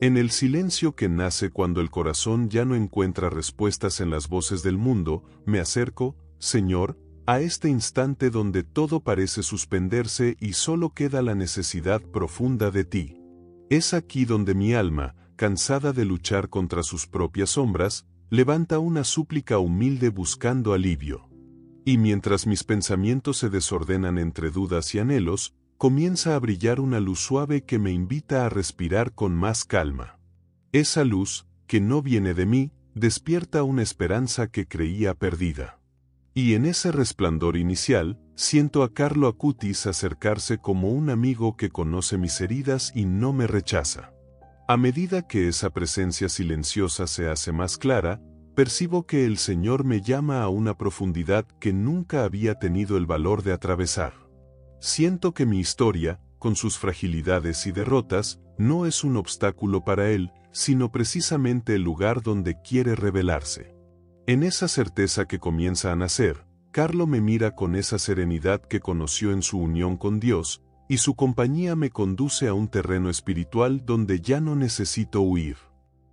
En el silencio que nace cuando el corazón ya no encuentra respuestas en las voces del mundo, me acerco, Señor, a este instante donde todo parece suspenderse y solo queda la necesidad profunda de ti. Es aquí donde mi alma, cansada de luchar contra sus propias sombras, levanta una súplica humilde buscando alivio. Y mientras mis pensamientos se desordenan entre dudas y anhelos, comienza a brillar una luz suave que me invita a respirar con más calma. Esa luz, que no viene de mí, despierta una esperanza que creía perdida. Y en ese resplandor inicial, siento a Carlo Acutis acercarse como un amigo que conoce mis heridas y no me rechaza. A medida que esa presencia silenciosa se hace más clara, percibo que el Señor me llama a una profundidad que nunca había tenido el valor de atravesar. Siento que mi historia, con sus fragilidades y derrotas, no es un obstáculo para Él, sino precisamente el lugar donde quiere revelarse. En esa certeza que comienza a nacer, Carlo me mira con esa serenidad que conoció en su unión con Dios, y su compañía me conduce a un terreno espiritual donde ya no necesito huir.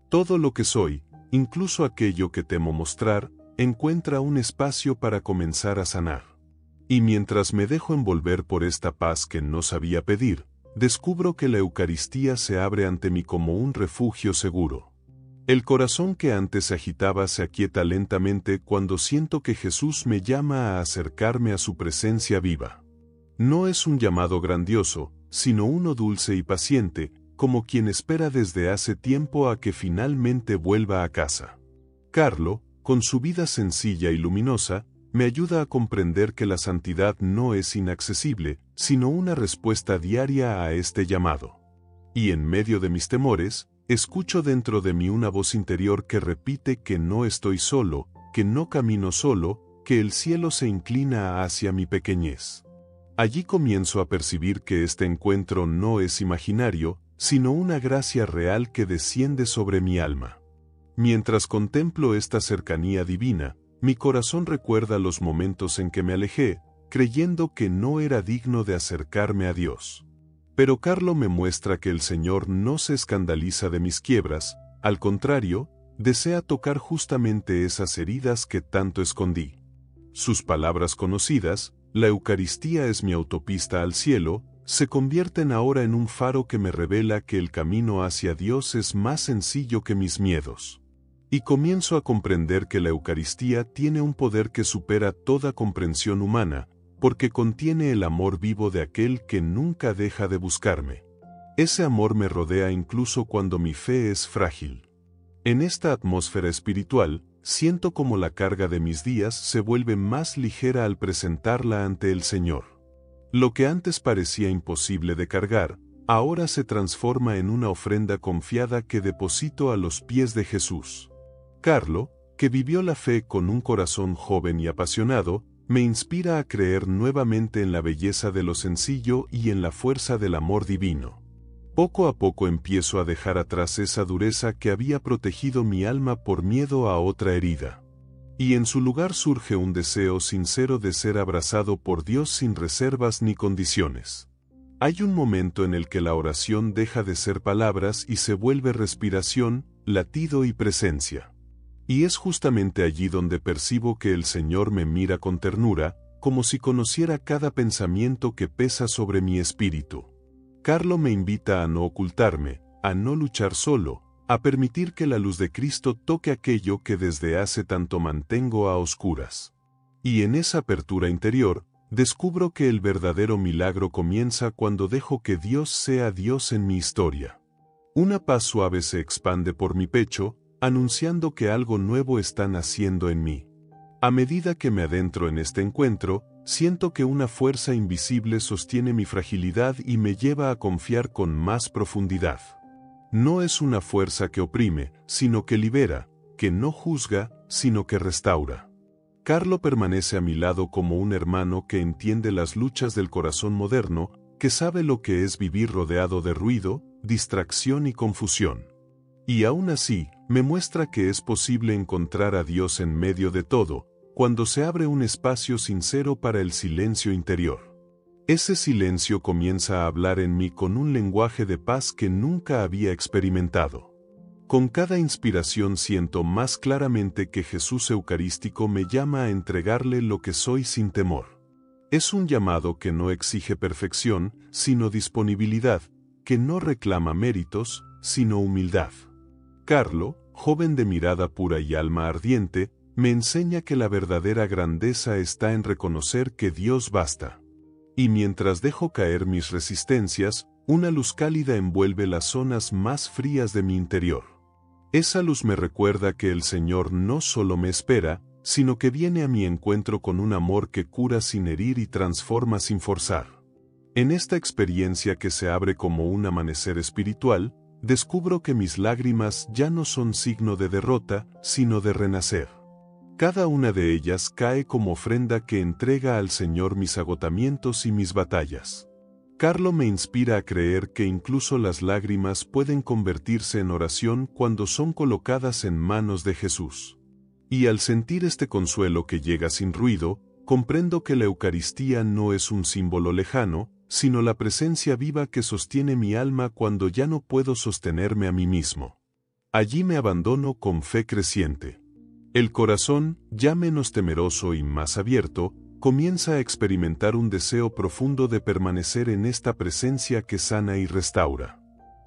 Todo lo que soy, incluso aquello que temo mostrar, encuentra un espacio para comenzar a sanar. Y mientras me dejo envolver por esta paz que no sabía pedir, descubro que la Eucaristía se abre ante mí como un refugio seguro. El corazón que antes se agitaba se aquieta lentamente cuando siento que Jesús me llama a acercarme a su presencia viva. No es un llamado grandioso, sino uno dulce y paciente, como quien espera desde hace tiempo a que finalmente vuelva a casa. Carlo, con su vida sencilla y luminosa, me ayuda a comprender que la santidad no es inaccesible, sino una respuesta diaria a este llamado. Y en medio de mis temores, escucho dentro de mí una voz interior que repite que no estoy solo, que no camino solo, que el cielo se inclina hacia mi pequeñez. Allí comienzo a percibir que este encuentro no es imaginario, sino una gracia real que desciende sobre mi alma. Mientras contemplo esta cercanía divina, mi corazón recuerda los momentos en que me alejé, creyendo que no era digno de acercarme a Dios. Pero Carlo me muestra que el Señor no se escandaliza de mis quiebras, al contrario, desea tocar justamente esas heridas que tanto escondí. Sus palabras conocidas, la Eucaristía es mi autopista al cielo, se convierten ahora en un faro que me revela que el camino hacia Dios es más sencillo que mis miedos. Y comienzo a comprender que la Eucaristía tiene un poder que supera toda comprensión humana, porque contiene el amor vivo de aquel que nunca deja de buscarme. Ese amor me rodea incluso cuando mi fe es frágil. En esta atmósfera espiritual, siento como la carga de mis días se vuelve más ligera al presentarla ante el Señor. Lo que antes parecía imposible de cargar, ahora se transforma en una ofrenda confiada que deposito a los pies de Jesús. Carlo, que vivió la fe con un corazón joven y apasionado, me inspira a creer nuevamente en la belleza de lo sencillo y en la fuerza del amor divino. Poco a poco empiezo a dejar atrás esa dureza que había protegido mi alma por miedo a otra herida. Y en su lugar surge un deseo sincero de ser abrazado por Dios sin reservas ni condiciones. Hay un momento en el que la oración deja de ser palabras y se vuelve respiración, latido y presencia. Y es justamente allí donde percibo que el Señor me mira con ternura, como si conociera cada pensamiento que pesa sobre mi espíritu. Carlo me invita a no ocultarme, a no luchar solo, a permitir que la luz de Cristo toque aquello que desde hace tanto mantengo a oscuras. Y en esa apertura interior, descubro que el verdadero milagro comienza cuando dejo que Dios sea Dios en mi historia. Una paz suave se expande por mi pecho, anunciando que algo nuevo está naciendo en mí. A medida que me adentro en este encuentro, siento que una fuerza invisible sostiene mi fragilidad y me lleva a confiar con más profundidad. No es una fuerza que oprime, sino que libera, que no juzga, sino que restaura. Carlo permanece a mi lado como un hermano que entiende las luchas del corazón moderno, que sabe lo que es vivir rodeado de ruido, distracción y confusión. Y aún así, me muestra que es posible encontrar a Dios en medio de todo, cuando se abre un espacio sincero para el silencio interior. Ese silencio comienza a hablar en mí con un lenguaje de paz que nunca había experimentado. Con cada inspiración siento más claramente que Jesús Eucarístico me llama a entregarle lo que soy sin temor. Es un llamado que no exige perfección, sino disponibilidad, que no reclama méritos, sino humildad. Carlo, joven de mirada pura y alma ardiente, me enseña que la verdadera grandeza está en reconocer que Dios basta. Y mientras dejo caer mis resistencias, una luz cálida envuelve las zonas más frías de mi interior. Esa luz me recuerda que el Señor no solo me espera, sino que viene a mi encuentro con un amor que cura sin herir y transforma sin forzar. En esta experiencia que se abre como un amanecer espiritual, descubro que mis lágrimas ya no son signo de derrota, sino de renacer. Cada una de ellas cae como ofrenda que entrega al Señor mis agotamientos y mis batallas. Carlo me inspira a creer que incluso las lágrimas pueden convertirse en oración cuando son colocadas en manos de Jesús. Y al sentir este consuelo que llega sin ruido, comprendo que la Eucaristía no es un símbolo lejano, sino la presencia viva que sostiene mi alma cuando ya no puedo sostenerme a mí mismo. Allí me abandono con fe creciente. El corazón, ya menos temeroso y más abierto, comienza a experimentar un deseo profundo de permanecer en esta presencia que sana y restaura.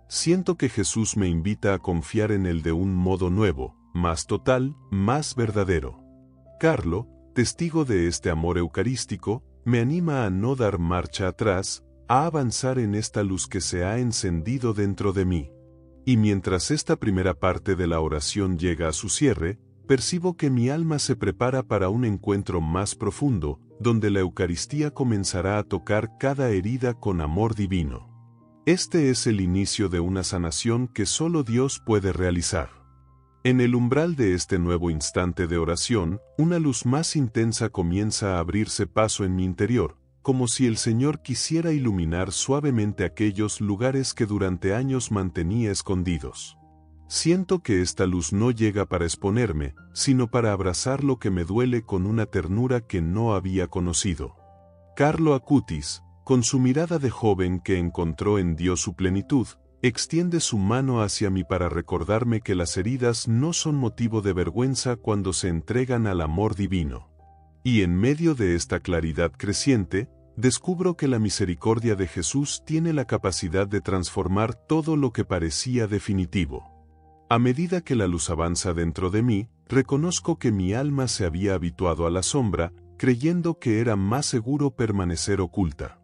Siento que Jesús me invita a confiar en Él de un modo nuevo, más total, más verdadero. Carlo, testigo de este amor eucarístico, me anima a no dar marcha atrás, a avanzar en esta luz que se ha encendido dentro de mí. Y mientras esta primera parte de la oración llega a su cierre, percibo que mi alma se prepara para un encuentro más profundo, donde la Eucaristía comenzará a tocar cada herida con amor divino. Este es el inicio de una sanación que solo Dios puede realizar. En el umbral de este nuevo instante de oración, una luz más intensa comienza a abrirse paso en mi interior, como si el Señor quisiera iluminar suavemente aquellos lugares que durante años mantenía escondidos. Siento que esta luz no llega para exponerme, sino para abrazar lo que me duele con una ternura que no había conocido. Carlo Acutis, con su mirada de joven que encontró en Dios su plenitud, extiende su mano hacia mí para recordarme que las heridas no son motivo de vergüenza cuando se entregan al amor divino. Y en medio de esta claridad creciente, descubro que la misericordia de Jesús tiene la capacidad de transformar todo lo que parecía definitivo. A medida que la luz avanza dentro de mí, reconozco que mi alma se había habituado a la sombra, creyendo que era más seguro permanecer oculta.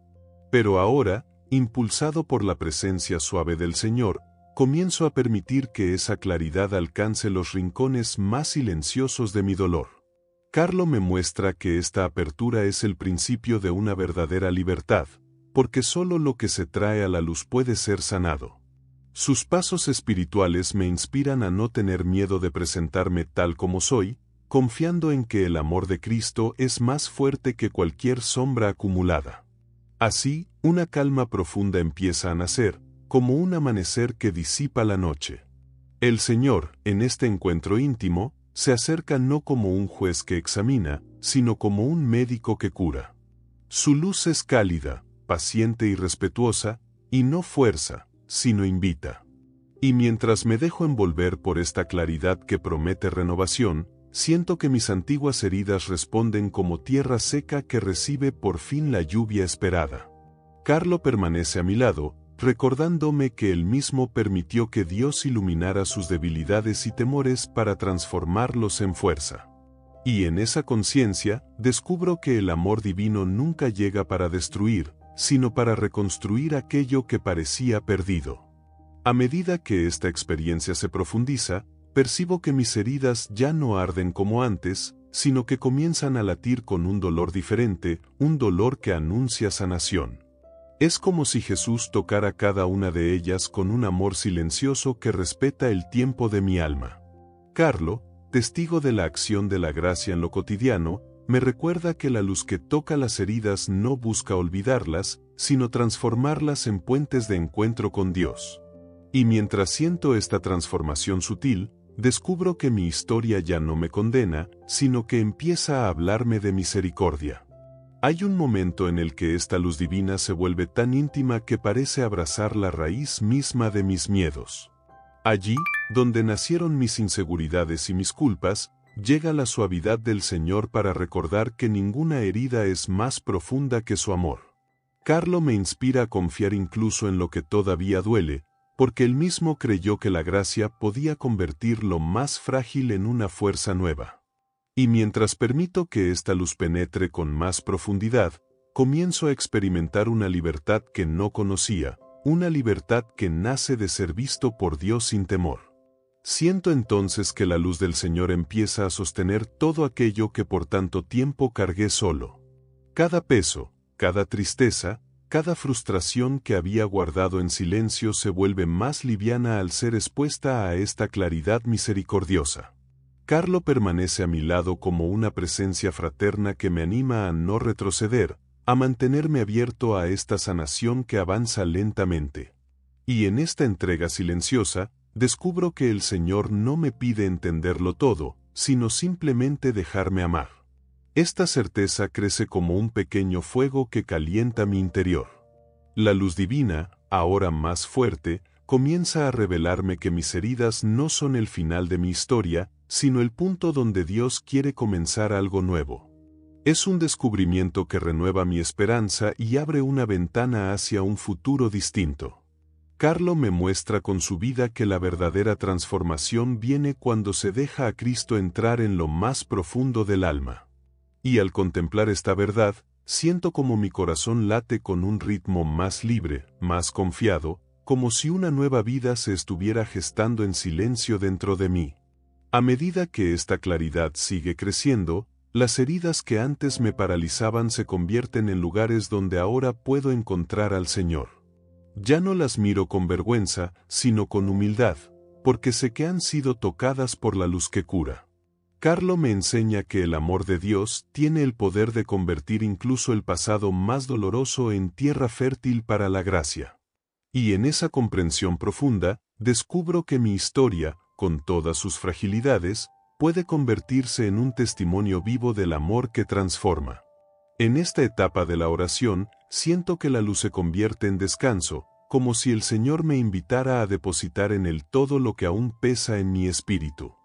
Pero ahora, impulsado por la presencia suave del Señor, comienzo a permitir que esa claridad alcance los rincones más silenciosos de mi dolor. Carlo me muestra que esta apertura es el principio de una verdadera libertad, porque solo lo que se trae a la luz puede ser sanado. Sus pasos espirituales me inspiran a no tener miedo de presentarme tal como soy, confiando en que el amor de Cristo es más fuerte que cualquier sombra acumulada. Así, una calma profunda empieza a nacer, como un amanecer que disipa la noche. El Señor, en este encuentro íntimo, se acerca no como un juez que examina, sino como un médico que cura. Su luz es cálida, paciente y respetuosa, y no fuerza, sino invita. Y mientras me dejo envolver por esta claridad que promete renovación, siento que mis antiguas heridas responden como tierra seca que recibe por fin la lluvia esperada. Carlo permanece a mi lado, recordándome que él mismo permitió que Dios iluminara sus debilidades y temores para transformarlos en fuerza. Y en esa conciencia, descubro que el amor divino nunca llega para destruir, sino para reconstruir aquello que parecía perdido. A medida que esta experiencia se profundiza, percibo que mis heridas ya no arden como antes, sino que comienzan a latir con un dolor diferente, un dolor que anuncia sanación. Es como si Jesús tocara cada una de ellas con un amor silencioso que respeta el tiempo de mi alma. Carlo, testigo de la acción de la gracia en lo cotidiano, me recuerda que la luz que toca las heridas no busca olvidarlas, sino transformarlas en puentes de encuentro con Dios. Y mientras siento esta transformación sutil, descubro que mi historia ya no me condena, sino que empieza a hablarme de misericordia. Hay un momento en el que esta luz divina se vuelve tan íntima que parece abrazar la raíz misma de mis miedos. Allí, donde nacieron mis inseguridades y mis culpas, llega la suavidad del Señor para recordar que ninguna herida es más profunda que su amor. Carlo me inspira a confiar incluso en lo que todavía duele, porque él mismo creyó que la gracia podía convertir lo más frágil en una fuerza nueva. Y mientras permito que esta luz penetre con más profundidad, comienzo a experimentar una libertad que no conocía, una libertad que nace de ser visto por Dios sin temor. Siento entonces que la luz del Señor empieza a sostener todo aquello que por tanto tiempo cargué solo. Cada peso, cada tristeza, cada frustración que había guardado en silencio se vuelve más liviana al ser expuesta a esta claridad misericordiosa. Carlo permanece a mi lado como una presencia fraterna que me anima a no retroceder, a mantenerme abierto a esta sanación que avanza lentamente. Y en esta entrega silenciosa, descubro que el Señor no me pide entenderlo todo, sino simplemente dejarme amar. Esta certeza crece como un pequeño fuego que calienta mi interior. La luz divina, ahora más fuerte, comienza a revelarme que mis heridas no son el final de mi historia, sino el punto donde Dios quiere comenzar algo nuevo. Es un descubrimiento que renueva mi esperanza y abre una ventana hacia un futuro distinto. Carlo me muestra con su vida que la verdadera transformación viene cuando se deja a Cristo entrar en lo más profundo del alma. Y al contemplar esta verdad, siento como mi corazón late con un ritmo más libre, más confiado, como si una nueva vida se estuviera gestando en silencio dentro de mí. A medida que esta claridad sigue creciendo, las heridas que antes me paralizaban se convierten en lugares donde ahora puedo encontrar al Señor. Ya no las miro con vergüenza, sino con humildad, porque sé que han sido tocadas por la luz que cura. Carlo me enseña que el amor de Dios tiene el poder de convertir incluso el pasado más doloroso en tierra fértil para la gracia. Y en esa comprensión profunda, descubro que mi historia, con todas sus fragilidades, puede convertirse en un testimonio vivo del amor que transforma. En esta etapa de la oración, siento que la luz se convierte en descanso, como si el Señor me invitara a depositar en Él todo lo que aún pesa en mi espíritu.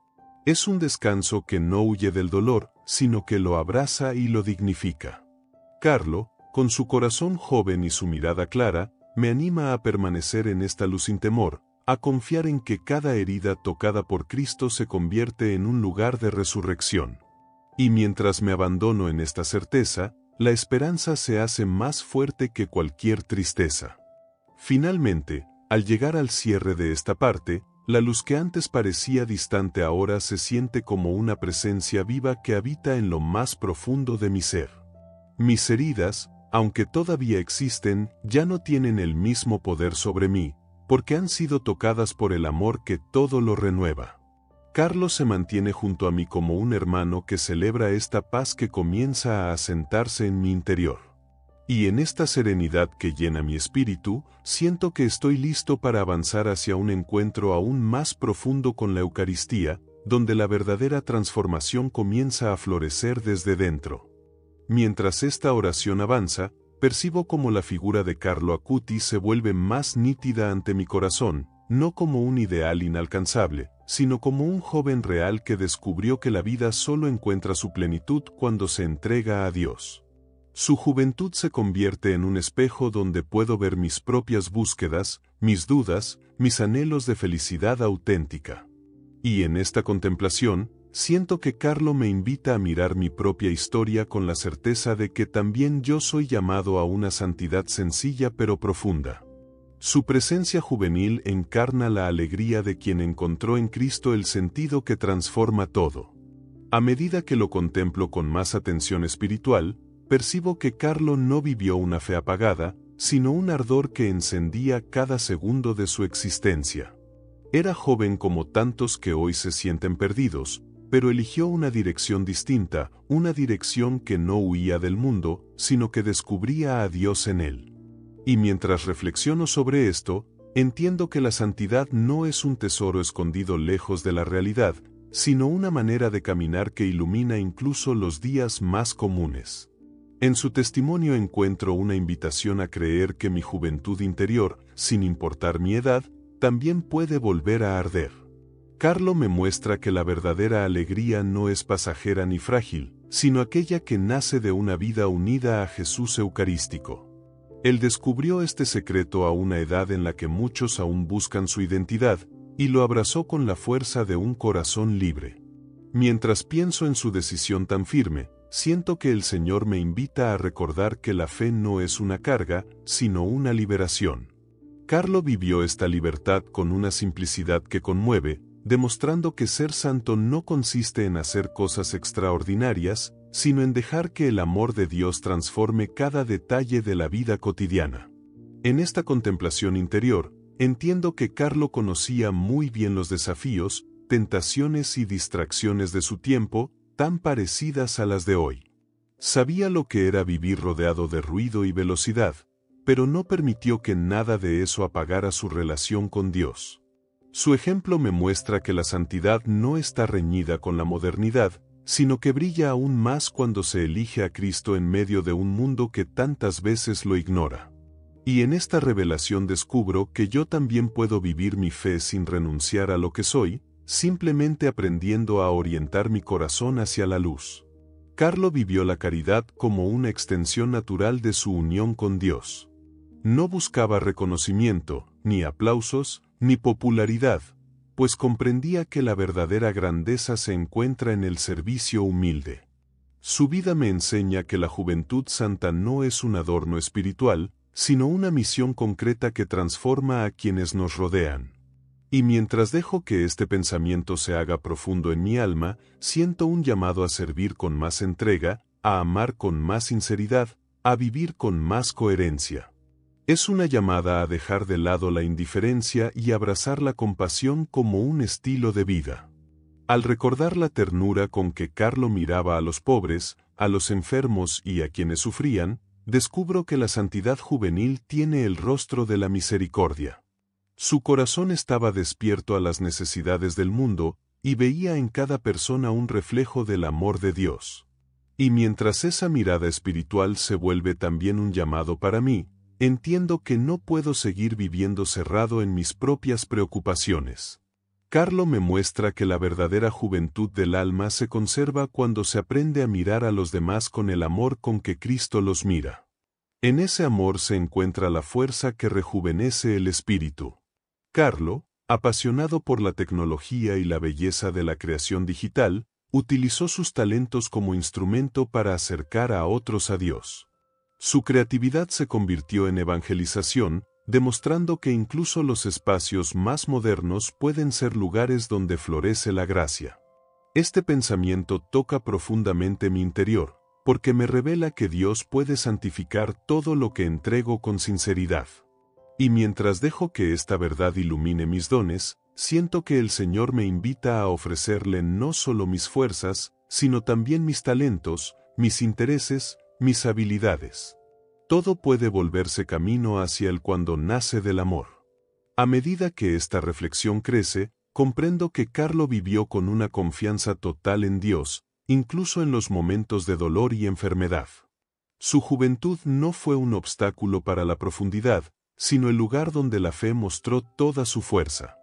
Es un descanso que no huye del dolor, sino que lo abraza y lo dignifica. Carlo, con su corazón joven y su mirada clara, me anima a permanecer en esta luz sin temor, a confiar en que cada herida tocada por Cristo se convierte en un lugar de resurrección. Y mientras me abandono en esta certeza, la esperanza se hace más fuerte que cualquier tristeza. Finalmente, al llegar al cierre de esta parte, la luz que antes parecía distante ahora se siente como una presencia viva que habita en lo más profundo de mi ser. Mis heridas, aunque todavía existen, ya no tienen el mismo poder sobre mí, porque han sido tocadas por el amor que todo lo renueva. Carlos se mantiene junto a mí como un hermano que celebra esta paz que comienza a asentarse en mi interior. Y en esta serenidad que llena mi espíritu, siento que estoy listo para avanzar hacia un encuentro aún más profundo con la Eucaristía, donde la verdadera transformación comienza a florecer desde dentro. Mientras esta oración avanza, percibo como la figura de Carlo Acutis se vuelve más nítida ante mi corazón, no como un ideal inalcanzable, sino como un joven real que descubrió que la vida solo encuentra su plenitud cuando se entrega a Dios. Su juventud se convierte en un espejo donde puedo ver mis propias búsquedas, mis dudas, mis anhelos de felicidad auténtica. Y en esta contemplación, siento que Carlo me invita a mirar mi propia historia con la certeza de que también yo soy llamado a una santidad sencilla pero profunda. Su presencia juvenil encarna la alegría de quien encontró en Cristo el sentido que transforma todo. A medida que lo contemplo con más atención espiritual, percibo que Carlo no vivió una fe apagada, sino un ardor que encendía cada segundo de su existencia. Era joven como tantos que hoy se sienten perdidos, pero eligió una dirección distinta, una dirección que no huía del mundo, sino que descubría a Dios en él. Y mientras reflexiono sobre esto, entiendo que la santidad no es un tesoro escondido lejos de la realidad, sino una manera de caminar que ilumina incluso los días más comunes. En su testimonio encuentro una invitación a creer que mi juventud interior, sin importar mi edad, también puede volver a arder. Carlo me muestra que la verdadera alegría no es pasajera ni frágil, sino aquella que nace de una vida unida a Jesús Eucarístico. Él descubrió este secreto a una edad en la que muchos aún buscan su identidad, y lo abrazó con la fuerza de un corazón libre. Mientras pienso en su decisión tan firme, siento que el Señor me invita a recordar que la fe no es una carga, sino una liberación. Carlo vivió esta libertad con una simplicidad que conmueve, demostrando que ser santo no consiste en hacer cosas extraordinarias, sino en dejar que el amor de Dios transforme cada detalle de la vida cotidiana. En esta contemplación interior, entiendo que Carlo conocía muy bien los desafíos, tentaciones y distracciones de su tiempo, tan parecidas a las de hoy. Sabía lo que era vivir rodeado de ruido y velocidad, pero no permitió que nada de eso apagara su relación con Dios. Su ejemplo me muestra que la santidad no está reñida con la modernidad, sino que brilla aún más cuando se elige a Cristo en medio de un mundo que tantas veces lo ignora. Y en esta revelación descubro que yo también puedo vivir mi fe sin renunciar a lo que soy, simplemente aprendiendo a orientar mi corazón hacia la luz. Carlo vivió la caridad como una extensión natural de su unión con Dios. No buscaba reconocimiento, ni aplausos, ni popularidad, pues comprendía que la verdadera grandeza se encuentra en el servicio humilde. Su vida me enseña que la juventud santa no es un adorno espiritual, sino una misión concreta que transforma a quienes nos rodean. Y mientras dejo que este pensamiento se haga profundo en mi alma, siento un llamado a servir con más entrega, a amar con más sinceridad, a vivir con más coherencia. Es una llamada a dejar de lado la indiferencia y abrazar la compasión como un estilo de vida. Al recordar la ternura con que Carlo miraba a los pobres, a los enfermos y a quienes sufrían, descubro que la santidad juvenil tiene el rostro de la misericordia. Su corazón estaba despierto a las necesidades del mundo, y veía en cada persona un reflejo del amor de Dios. Y mientras esa mirada espiritual se vuelve también un llamado para mí, entiendo que no puedo seguir viviendo cerrado en mis propias preocupaciones. Carlo me muestra que la verdadera juventud del alma se conserva cuando se aprende a mirar a los demás con el amor con que Cristo los mira. En ese amor se encuentra la fuerza que rejuvenece el espíritu. Carlo, apasionado por la tecnología y la belleza de la creación digital, utilizó sus talentos como instrumento para acercar a otros a Dios. Su creatividad se convirtió en evangelización, demostrando que incluso los espacios más modernos pueden ser lugares donde florece la gracia. Este pensamiento toca profundamente mi interior, porque me revela que Dios puede santificar todo lo que entrego con sinceridad. Y mientras dejo que esta verdad ilumine mis dones, siento que el Señor me invita a ofrecerle no solo mis fuerzas, sino también mis talentos, mis intereses, mis habilidades. Todo puede volverse camino hacia Él cuando nace del amor. A medida que esta reflexión crece, comprendo que Carlo vivió con una confianza total en Dios, incluso en los momentos de dolor y enfermedad. Su juventud no fue un obstáculo para la profundidad, sino el lugar donde la fe mostró toda su fuerza.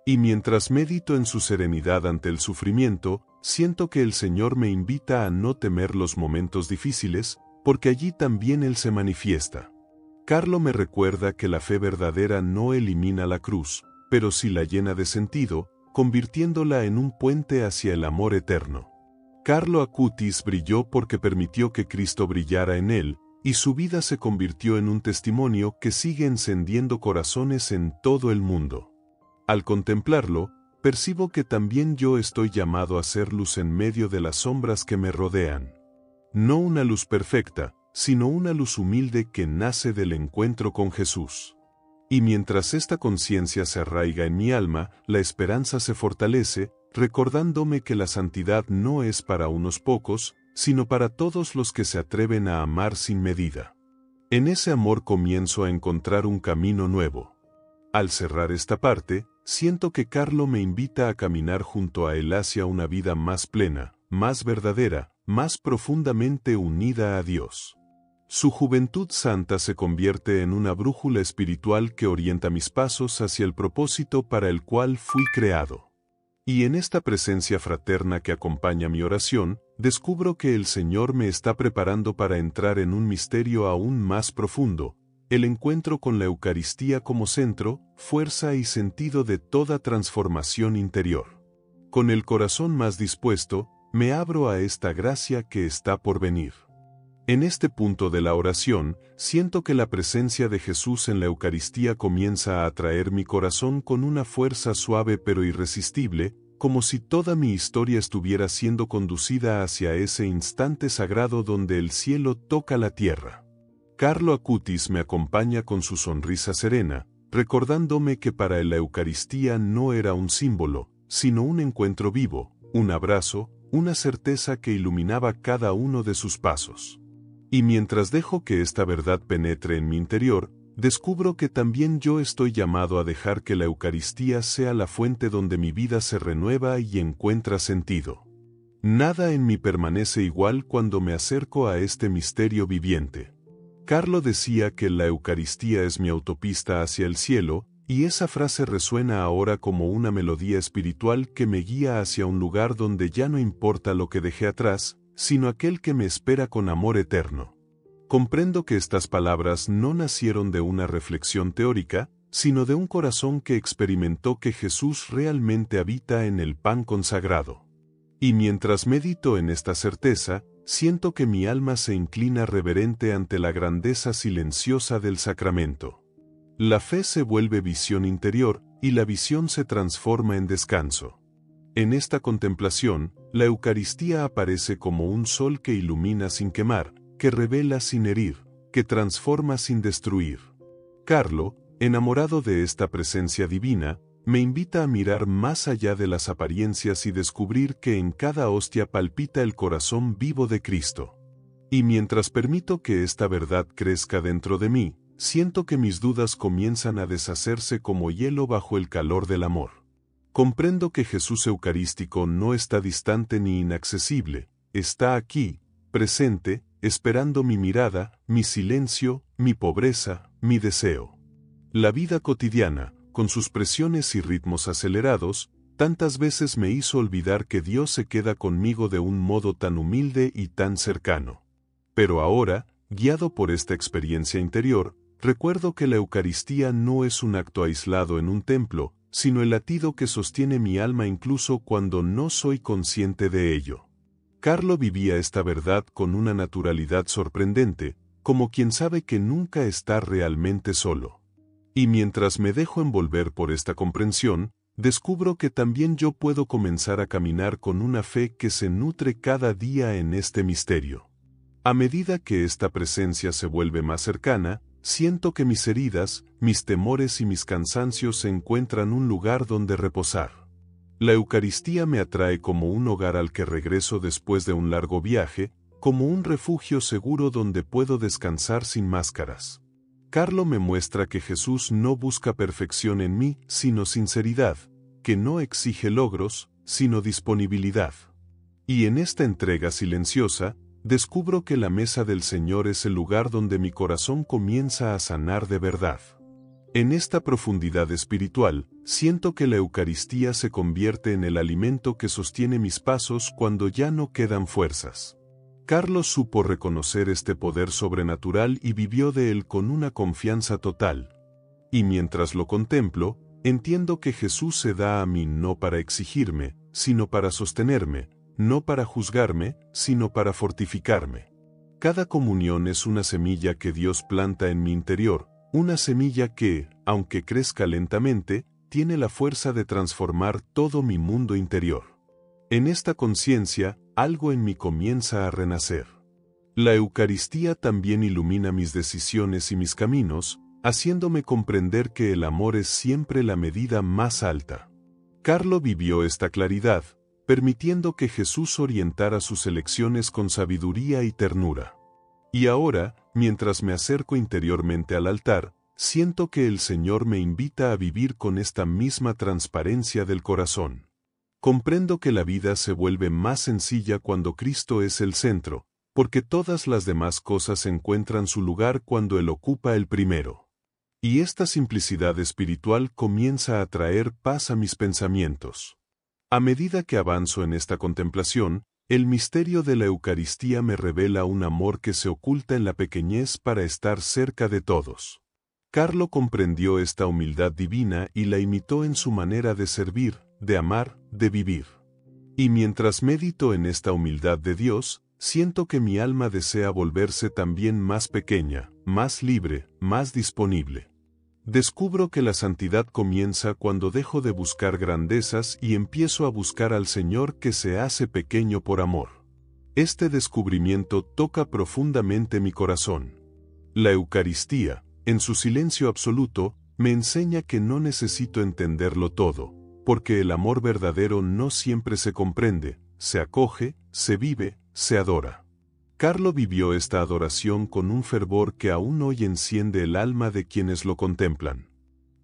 Y mientras medito en su serenidad ante el sufrimiento, siento que el Señor me invita a no temer los momentos difíciles, porque allí también Él se manifiesta. Carlo me recuerda que la fe verdadera no elimina la cruz, pero sí la llena de sentido, convirtiéndola en un puente hacia el amor eterno. Carlo Acutis brilló porque permitió que Cristo brillara en él, y su vida se convirtió en un testimonio que sigue encendiendo corazones en todo el mundo. Al contemplarlo, percibo que también yo estoy llamado a ser luz en medio de las sombras que me rodean. No una luz perfecta, sino una luz humilde que nace del encuentro con Jesús. Y mientras esta conciencia se arraiga en mi alma, la esperanza se fortalece, recordándome que la santidad no es para unos pocos, sino para todos los que se atreven a amar sin medida. En ese amor comienzo a encontrar un camino nuevo. Al cerrar esta parte, siento que Carlo me invita a caminar junto a él hacia una vida más plena, más verdadera, más profundamente unida a Dios. Su juventud santa se convierte en una brújula espiritual que orienta mis pasos hacia el propósito para el cual fui creado. Y en esta presencia fraterna que acompaña mi oración, descubro que el Señor me está preparando para entrar en un misterio aún más profundo, el encuentro con la Eucaristía como centro, fuerza y sentido de toda transformación interior. Con el corazón más dispuesto, me abro a esta gracia que está por venir. En este punto de la oración, siento que la presencia de Jesús en la Eucaristía comienza a atraer mi corazón con una fuerza suave pero irresistible, como si toda mi historia estuviera siendo conducida hacia ese instante sagrado donde el cielo toca la tierra. Carlo Acutis me acompaña con su sonrisa serena, recordándome que para él la Eucaristía no era un símbolo, sino un encuentro vivo, un abrazo, una certeza que iluminaba cada uno de sus pasos. Y mientras dejo que esta verdad penetre en mi interior, descubro que también yo estoy llamado a dejar que la Eucaristía sea la fuente donde mi vida se renueva y encuentra sentido. Nada en mí permanece igual cuando me acerco a este misterio viviente. Carlo decía que la Eucaristía es mi autopista hacia el cielo, y esa frase resuena ahora como una melodía espiritual que me guía hacia un lugar donde ya no importa lo que dejé atrás, sino aquel que me espera con amor eterno. Comprendo que estas palabras no nacieron de una reflexión teórica, sino de un corazón que experimentó que Jesús realmente habita en el pan consagrado. Y mientras medito en esta certeza, siento que mi alma se inclina reverente ante la grandeza silenciosa del sacramento. La fe se vuelve visión interior, y la visión se transforma en descanso. En esta contemplación, la Eucaristía aparece como un sol que ilumina sin quemar, que revela sin herir, que transforma sin destruir. Carlo, enamorado de esta presencia divina, me invita a mirar más allá de las apariencias y descubrir que en cada hostia palpita el corazón vivo de Cristo. Y mientras permito que esta verdad crezca dentro de mí, siento que mis dudas comienzan a deshacerse como hielo bajo el calor del amor. Comprendo que Jesús Eucarístico no está distante ni inaccesible, está aquí, presente, esperando mi mirada, mi silencio, mi pobreza, mi deseo. La vida cotidiana, con sus presiones y ritmos acelerados, tantas veces me hizo olvidar que Dios se queda conmigo de un modo tan humilde y tan cercano. Pero ahora, guiado por esta experiencia interior, recuerdo que la Eucaristía no es un acto aislado en un templo, sino el latido que sostiene mi alma incluso cuando no soy consciente de ello. Carlo vivía esta verdad con una naturalidad sorprendente, como quien sabe que nunca está realmente solo. Y mientras me dejo envolver por esta comprensión, descubro que también yo puedo comenzar a caminar con una fe que se nutre cada día en este misterio. A medida que esta presencia se vuelve más cercana, siento que mis heridas, mis temores y mis cansancios encuentran un lugar donde reposar. La Eucaristía me atrae como un hogar al que regreso después de un largo viaje, como un refugio seguro donde puedo descansar sin máscaras. Carlo me muestra que Jesús no busca perfección en mí, sino sinceridad, que no exige logros, sino disponibilidad. Y en esta entrega silenciosa, descubro que la mesa del Señor es el lugar donde mi corazón comienza a sanar de verdad. En esta profundidad espiritual, siento que la Eucaristía se convierte en el alimento que sostiene mis pasos cuando ya no quedan fuerzas. Carlos supo reconocer este poder sobrenatural y vivió de él con una confianza total. Y mientras lo contemplo, entiendo que Jesús se da a mí no para exigirme, sino para sostenerme, no para juzgarme, sino para fortificarme. Cada comunión es una semilla que Dios planta en mi interior, una semilla que, aunque crezca lentamente, tiene la fuerza de transformar todo mi mundo interior. En esta conciencia, algo en mí comienza a renacer. La Eucaristía también ilumina mis decisiones y mis caminos, haciéndome comprender que el amor es siempre la medida más alta. Carlo vivió esta claridad, permitiendo que Jesús orientara sus elecciones con sabiduría y ternura. Y ahora, mientras me acerco interiormente al altar, siento que el Señor me invita a vivir con esta misma transparencia del corazón. Comprendo que la vida se vuelve más sencilla cuando Cristo es el centro, porque todas las demás cosas encuentran su lugar cuando Él ocupa el primero. Y esta simplicidad espiritual comienza a traer paz a mis pensamientos. A medida que avanzo en esta contemplación, el misterio de la Eucaristía me revela un amor que se oculta en la pequeñez para estar cerca de todos. Carlo comprendió esta humildad divina y la imitó en su manera de servir, de amar, de vivir. Y mientras medito en esta humildad de Dios, siento que mi alma desea volverse también más pequeña, más libre, más disponible. Descubro que la santidad comienza cuando dejo de buscar grandezas y empiezo a buscar al Señor que se hace pequeño por amor. Este descubrimiento toca profundamente mi corazón. La Eucaristía, en su silencio absoluto, me enseña que no necesito entenderlo todo, porque el amor verdadero no siempre se comprende, se acoge, se vive, se adora. Carlo vivió esta adoración con un fervor que aún hoy enciende el alma de quienes lo contemplan.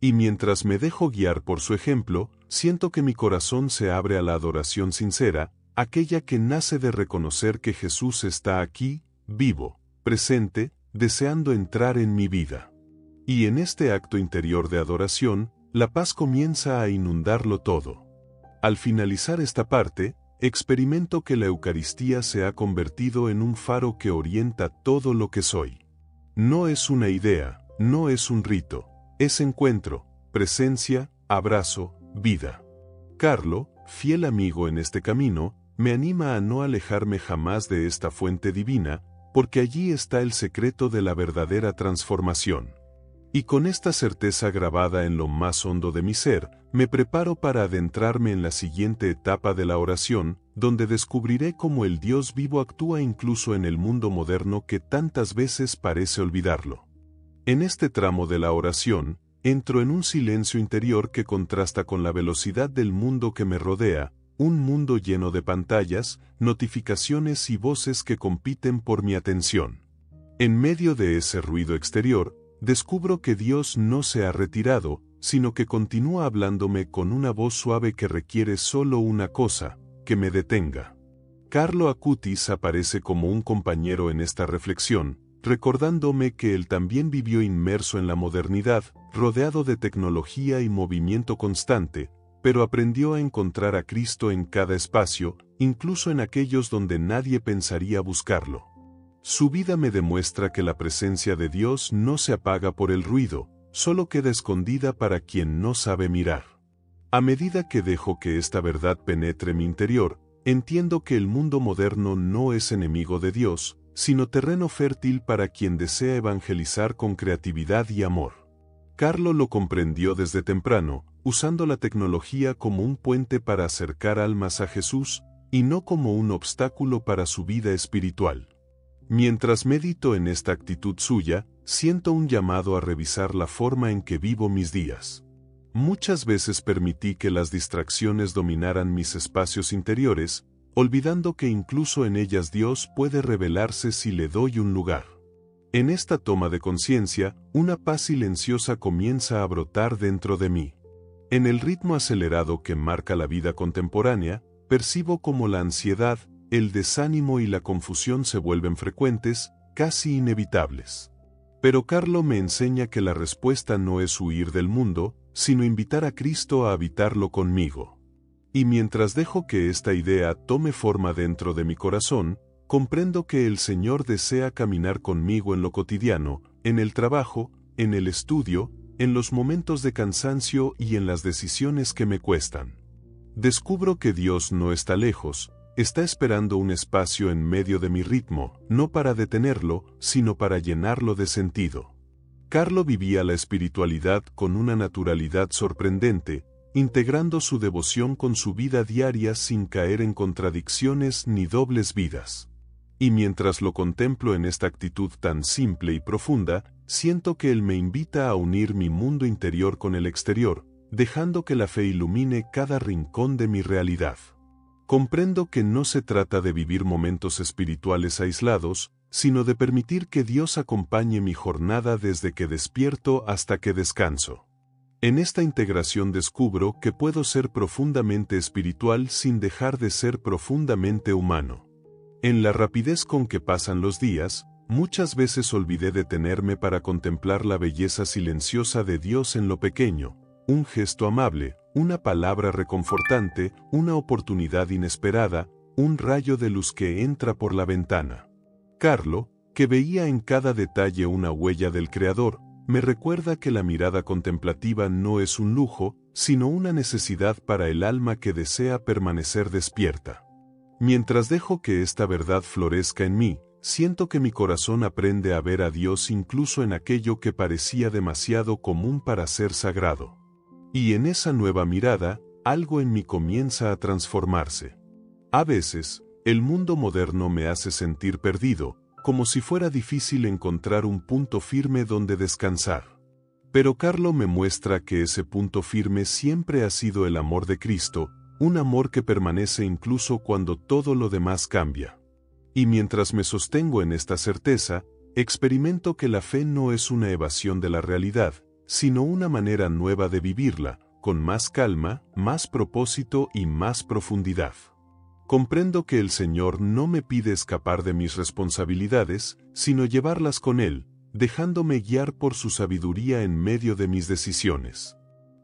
Y mientras me dejo guiar por su ejemplo, siento que mi corazón se abre a la adoración sincera, aquella que nace de reconocer que Jesús está aquí, vivo, presente, deseando entrar en mi vida. Y en este acto interior de adoración, la paz comienza a inundarlo todo. Al finalizar esta parte, experimento que la Eucaristía se ha convertido en un faro que orienta todo lo que soy. No es una idea, no es un rito, es encuentro, presencia, abrazo, vida. Carlo, fiel amigo en este camino, me anima a no alejarme jamás de esta fuente divina, porque allí está el secreto de la verdadera transformación. Y con esta certeza grabada en lo más hondo de mi ser, me preparo para adentrarme en la siguiente etapa de la oración, donde descubriré cómo el Dios vivo actúa incluso en el mundo moderno que tantas veces parece olvidarlo. En este tramo de la oración, entro en un silencio interior que contrasta con la velocidad del mundo que me rodea, un mundo lleno de pantallas, notificaciones y voces que compiten por mi atención. En medio de ese ruido exterior, descubro que Dios no se ha retirado, sino que continúa hablándome con una voz suave que requiere solo una cosa, que me detenga. Carlo Acutis aparece como un compañero en esta reflexión, recordándome que él también vivió inmerso en la modernidad, rodeado de tecnología y movimiento constante, pero aprendió a encontrar a Cristo en cada espacio, incluso en aquellos donde nadie pensaría buscarlo. Su vida me demuestra que la presencia de Dios no se apaga por el ruido, solo queda escondida para quien no sabe mirar. A medida que dejo que esta verdad penetre mi interior, entiendo que el mundo moderno no es enemigo de Dios, sino terreno fértil para quien desea evangelizar con creatividad y amor. Carlo lo comprendió desde temprano, usando la tecnología como un puente para acercar almas a Jesús, y no como un obstáculo para su vida espiritual. Mientras medito en esta actitud suya, siento un llamado a revisar la forma en que vivo mis días. Muchas veces permití que las distracciones dominaran mis espacios interiores, olvidando que incluso en ellas Dios puede revelarse si le doy un lugar. En esta toma de conciencia, una paz silenciosa comienza a brotar dentro de mí. En el ritmo acelerado que marca la vida contemporánea, percibo cómo la ansiedad, el desánimo y la confusión se vuelven frecuentes, casi inevitables. Pero Carlo me enseña que la respuesta no es huir del mundo, sino invitar a Cristo a habitarlo conmigo. Y mientras dejo que esta idea tome forma dentro de mi corazón, comprendo que el Señor desea caminar conmigo en lo cotidiano, en el trabajo, en el estudio, en los momentos de cansancio y en las decisiones que me cuestan. Descubro que Dios no está lejos, está esperando un espacio en medio de mi ritmo, no para detenerlo, sino para llenarlo de sentido. Carlo vivía la espiritualidad con una naturalidad sorprendente, integrando su devoción con su vida diaria sin caer en contradicciones ni dobles vidas. Y mientras lo contemplo en esta actitud tan simple y profunda, siento que él me invita a unir mi mundo interior con el exterior, dejando que la fe ilumine cada rincón de mi realidad. Comprendo que no se trata de vivir momentos espirituales aislados, sino de permitir que Dios acompañe mi jornada desde que despierto hasta que descanso. En esta integración descubro que puedo ser profundamente espiritual sin dejar de ser profundamente humano. En la rapidez con que pasan los días, muchas veces olvidé detenerme para contemplar la belleza silenciosa de Dios en lo pequeño, un gesto amable, una palabra reconfortante, una oportunidad inesperada, un rayo de luz que entra por la ventana. Carlo, que veía en cada detalle una huella del Creador, me recuerda que la mirada contemplativa no es un lujo, sino una necesidad para el alma que desea permanecer despierta. Mientras dejo que esta verdad florezca en mí, siento que mi corazón aprende a ver a Dios incluso en aquello que parecía demasiado común para ser sagrado. Y en esa nueva mirada, algo en mí comienza a transformarse. A veces, el mundo moderno me hace sentir perdido, como si fuera difícil encontrar un punto firme donde descansar. Pero Carlo me muestra que ese punto firme siempre ha sido el amor de Cristo, un amor que permanece incluso cuando todo lo demás cambia. Y mientras me sostengo en esta certeza, experimento que la fe no es una evasión de la realidad, sino una manera nueva de vivirla, con más calma, más propósito y más profundidad. Comprendo que el Señor no me pide escapar de mis responsabilidades, sino llevarlas con Él, dejándome guiar por su sabiduría en medio de mis decisiones.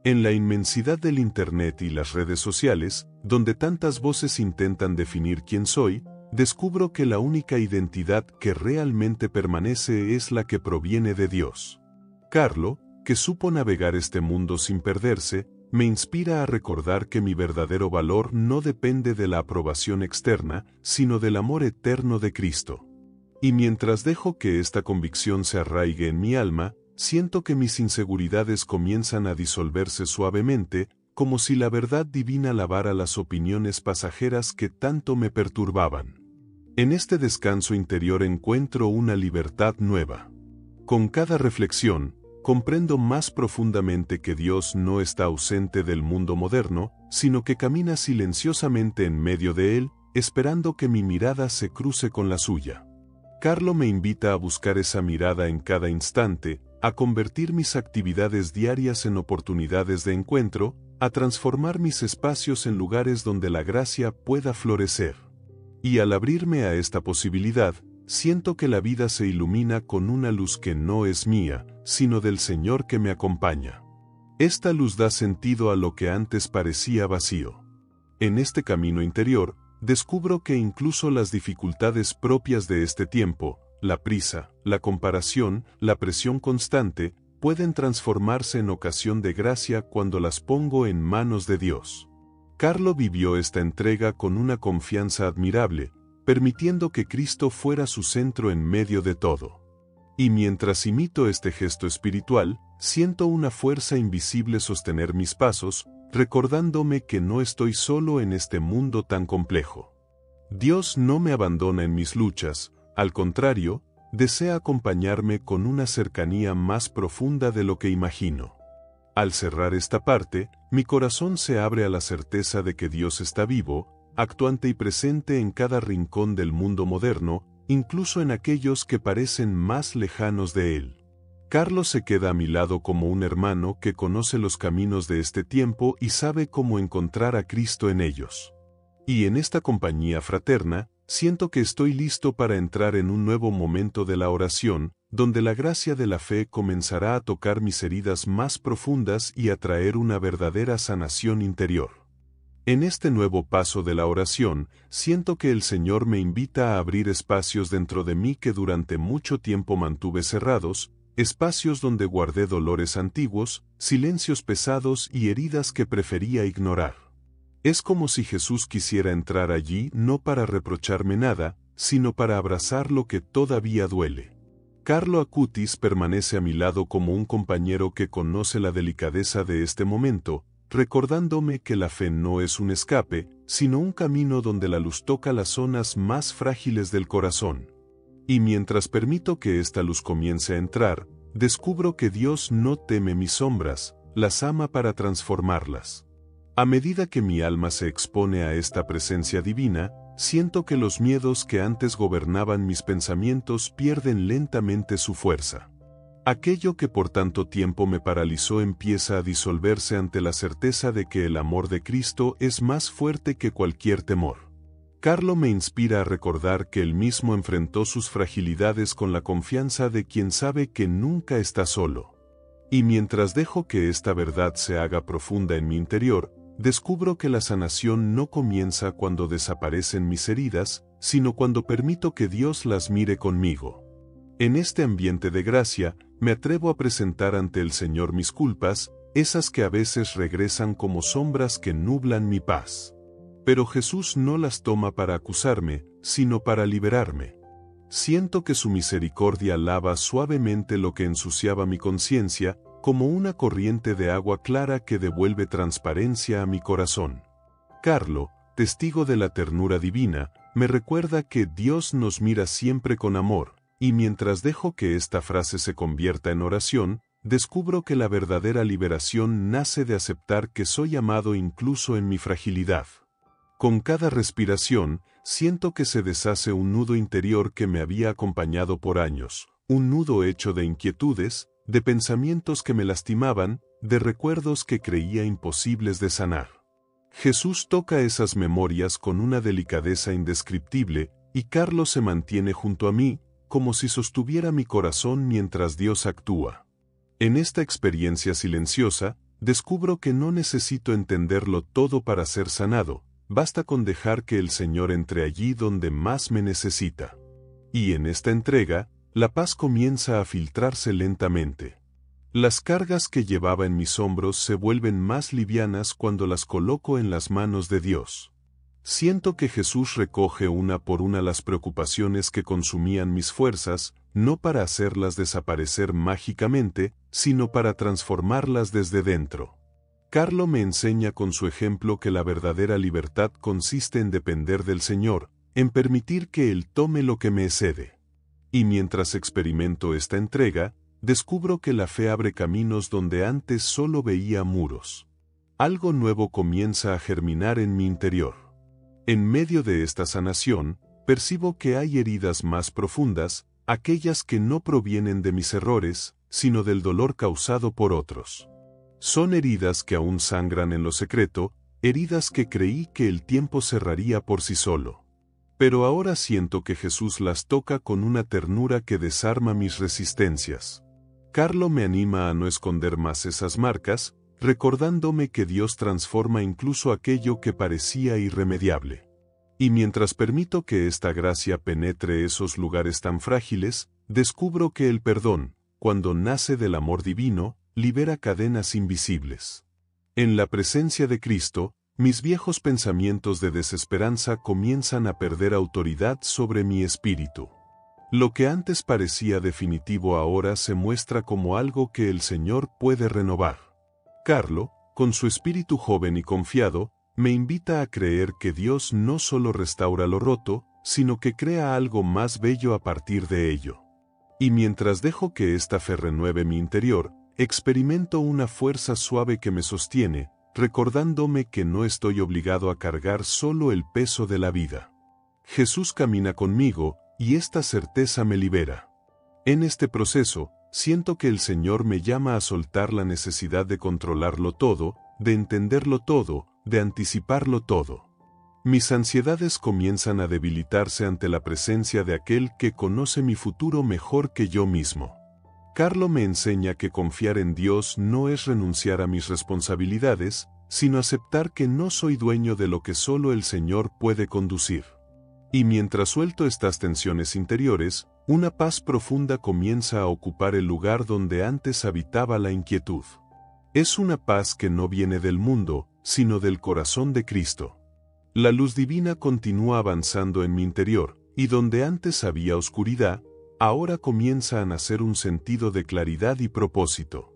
En la inmensidad del Internet y las redes sociales, donde tantas voces intentan definir quién soy, descubro que la única identidad que realmente permanece es la que proviene de Dios. Carlo, que supo navegar este mundo sin perderse, me inspira a recordar que mi verdadero valor no depende de la aprobación externa, sino del amor eterno de Cristo. Y mientras dejo que esta convicción se arraigue en mi alma, siento que mis inseguridades comienzan a disolverse suavemente, como si la verdad divina lavara las opiniones pasajeras que tanto me perturbaban. En este descanso interior encuentro una libertad nueva. Con cada reflexión, comprendo más profundamente que Dios no está ausente del mundo moderno, sino que camina silenciosamente en medio de él, esperando que mi mirada se cruce con la suya. Carlo me invita a buscar esa mirada en cada instante, a convertir mis actividades diarias en oportunidades de encuentro, a transformar mis espacios en lugares donde la gracia pueda florecer. Y al abrirme a esta posibilidad, siento que la vida se ilumina con una luz que no es mía, sino del Señor que me acompaña. Esta luz da sentido a lo que antes parecía vacío. En este camino interior, descubro que incluso las dificultades propias de este tiempo, la prisa, la comparación, la presión constante, pueden transformarse en ocasión de gracia cuando las pongo en manos de Dios. Carlo vivió esta entrega con una confianza admirable, permitiendo que Cristo fuera su centro en medio de todo. Y mientras imito este gesto espiritual, siento una fuerza invisible sostener mis pasos, recordándome que no estoy solo en este mundo tan complejo. Dios no me abandona en mis luchas, al contrario, desea acompañarme con una cercanía más profunda de lo que imagino. Al cerrar esta parte, mi corazón se abre a la certeza de que Dios está vivo, actuante y presente en cada rincón del mundo moderno, incluso en aquellos que parecen más lejanos de Él. Carlos se queda a mi lado como un hermano que conoce los caminos de este tiempo y sabe cómo encontrar a Cristo en ellos. Y en esta compañía fraterna, siento que estoy listo para entrar en un nuevo momento de la oración, donde la gracia de la fe comenzará a tocar mis heridas más profundas y a traer una verdadera sanación interior. En este nuevo paso de la oración, siento que el Señor me invita a abrir espacios dentro de mí que durante mucho tiempo mantuve cerrados, espacios donde guardé dolores antiguos, silencios pesados y heridas que prefería ignorar. Es como si Jesús quisiera entrar allí no para reprocharme nada, sino para abrazar lo que todavía duele. Carlo Acutis permanece a mi lado como un compañero que conoce la delicadeza de este momento, recordándome que la fe no es un escape, sino un camino donde la luz toca las zonas más frágiles del corazón. Y mientras permito que esta luz comience a entrar, descubro que Dios no teme mis sombras, las ama para transformarlas. A medida que mi alma se expone a esta presencia divina, siento que los miedos que antes gobernaban mis pensamientos pierden lentamente su fuerza. Aquello que por tanto tiempo me paralizó empieza a disolverse ante la certeza de que el amor de Cristo es más fuerte que cualquier temor. Carlo me inspira a recordar que él mismo enfrentó sus fragilidades con la confianza de quien sabe que nunca está solo. Y mientras dejo que esta verdad se haga profunda en mi interior, descubro que la sanación no comienza cuando desaparecen mis heridas, sino cuando permito que Dios las mire conmigo. En este ambiente de gracia, me atrevo a presentar ante el Señor mis culpas, esas que a veces regresan como sombras que nublan mi paz. Pero Jesús no las toma para acusarme, sino para liberarme. Siento que su misericordia lava suavemente lo que ensuciaba mi conciencia, como una corriente de agua clara que devuelve transparencia a mi corazón. Carlo, testigo de la ternura divina, me recuerda que Dios nos mira siempre con amor, y mientras dejo que esta frase se convierta en oración, descubro que la verdadera liberación nace de aceptar que soy amado incluso en mi fragilidad. Con cada respiración, siento que se deshace un nudo interior que me había acompañado por años, un nudo hecho de inquietudes, de pensamientos que me lastimaban, de recuerdos que creía imposibles de sanar. Jesús toca esas memorias con una delicadeza indescriptible, y Carlos se mantiene junto a mí, como si sostuviera mi corazón mientras Dios actúa. En esta experiencia silenciosa, descubro que no necesito entenderlo todo para ser sanado. Basta con dejar que el Señor entre allí donde más me necesita. Y en esta entrega, la paz comienza a filtrarse lentamente. Las cargas que llevaba en mis hombros se vuelven más livianas cuando las coloco en las manos de Dios. Siento que Jesús recoge una por una las preocupaciones que consumían mis fuerzas, no para hacerlas desaparecer mágicamente, sino para transformarlas desde dentro. Carlo me enseña con su ejemplo que la verdadera libertad consiste en depender del Señor, en permitir que Él tome lo que me excede. Y mientras experimento esta entrega, descubro que la fe abre caminos donde antes solo veía muros. Algo nuevo comienza a germinar en mi interior. En medio de esta sanación, percibo que hay heridas más profundas, aquellas que no provienen de mis errores, sino del dolor causado por otros. Son heridas que aún sangran en lo secreto, heridas que creí que el tiempo cerraría por sí solo. Pero ahora siento que Jesús las toca con una ternura que desarma mis resistencias. Carlo me anima a no esconder más esas marcas, recordándome que Dios transforma incluso aquello que parecía irremediable. Y mientras permito que esta gracia penetre esos lugares tan frágiles, descubro que el perdón, cuando nace del amor divino, libera cadenas invisibles. En la presencia de Cristo, mis viejos pensamientos de desesperanza comienzan a perder autoridad sobre mi espíritu. Lo que antes parecía definitivo ahora se muestra como algo que el Señor puede renovar. Carlo, con su espíritu joven y confiado, me invita a creer que Dios no solo restaura lo roto, sino que crea algo más bello a partir de ello. Y mientras dejo que esta fe renueve mi interior, experimento una fuerza suave que me sostiene, recordándome que no estoy obligado a cargar solo el peso de la vida. Jesús camina conmigo, y esta certeza me libera. En este proceso, siento que el Señor me llama a soltar la necesidad de controlarlo todo, de entenderlo todo, de anticiparlo todo. Mis ansiedades comienzan a debilitarse ante la presencia de aquel que conoce mi futuro mejor que yo mismo. Carlo me enseña que confiar en Dios no es renunciar a mis responsabilidades, sino aceptar que no soy dueño de lo que solo el Señor puede conducir. Y mientras suelto estas tensiones interiores, una paz profunda comienza a ocupar el lugar donde antes habitaba la inquietud. Es una paz que no viene del mundo, sino del corazón de Cristo. La luz divina continúa avanzando en mi interior, y donde antes había oscuridad, ahora comienza a nacer un sentido de claridad y propósito.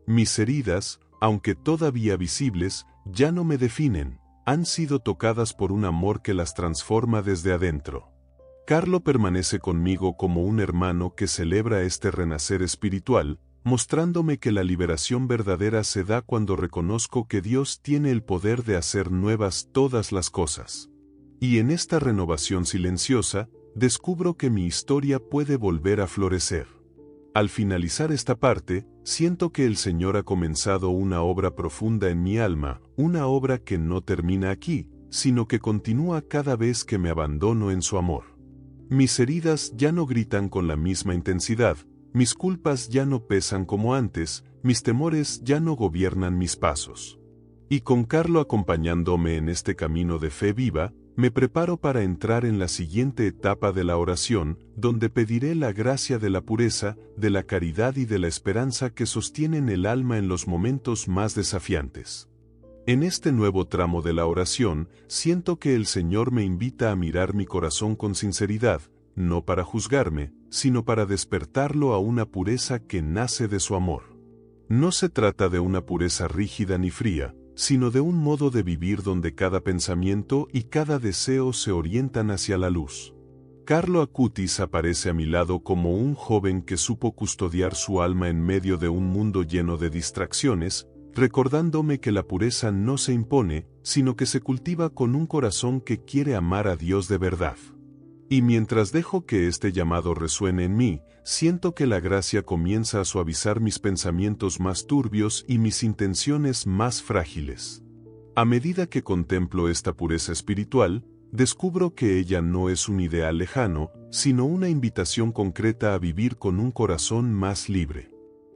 Mis heridas, aunque todavía visibles, ya no me definen, han sido tocadas por un amor que las transforma desde adentro. Carlo permanece conmigo como un hermano que celebra este renacer espiritual, mostrándome que la liberación verdadera se da cuando reconozco que Dios tiene el poder de hacer nuevas todas las cosas. Y en esta renovación silenciosa, descubro que mi historia puede volver a florecer. Al finalizar esta parte, siento que el Señor ha comenzado una obra profunda en mi alma, una obra que no termina aquí, sino que continúa cada vez que me abandono en su amor. Mis heridas ya no gritan con la misma intensidad, mis culpas ya no pesan como antes, mis temores ya no gobiernan mis pasos. Y con Carlo acompañándome en este camino de fe viva, me preparo para entrar en la siguiente etapa de la oración, donde pediré la gracia de la pureza, de la caridad y de la esperanza que sostienen el alma en los momentos más desafiantes. En este nuevo tramo de la oración, siento que el Señor me invita a mirar mi corazón con sinceridad, no para juzgarme, sino para despertarlo a una pureza que nace de su amor. No se trata de una pureza rígida ni fría, sino de un modo de vivir donde cada pensamiento y cada deseo se orientan hacia la luz. Carlo Acutis aparece a mi lado como un joven que supo custodiar su alma en medio de un mundo lleno de distracciones, recordándome que la pureza no se impone, sino que se cultiva con un corazón que quiere amar a Dios de verdad. Y mientras dejo que este llamado resuene en mí, siento que la gracia comienza a suavizar mis pensamientos más turbios y mis intenciones más frágiles. A medida que contemplo esta pureza espiritual, descubro que ella no es un ideal lejano, sino una invitación concreta a vivir con un corazón más libre.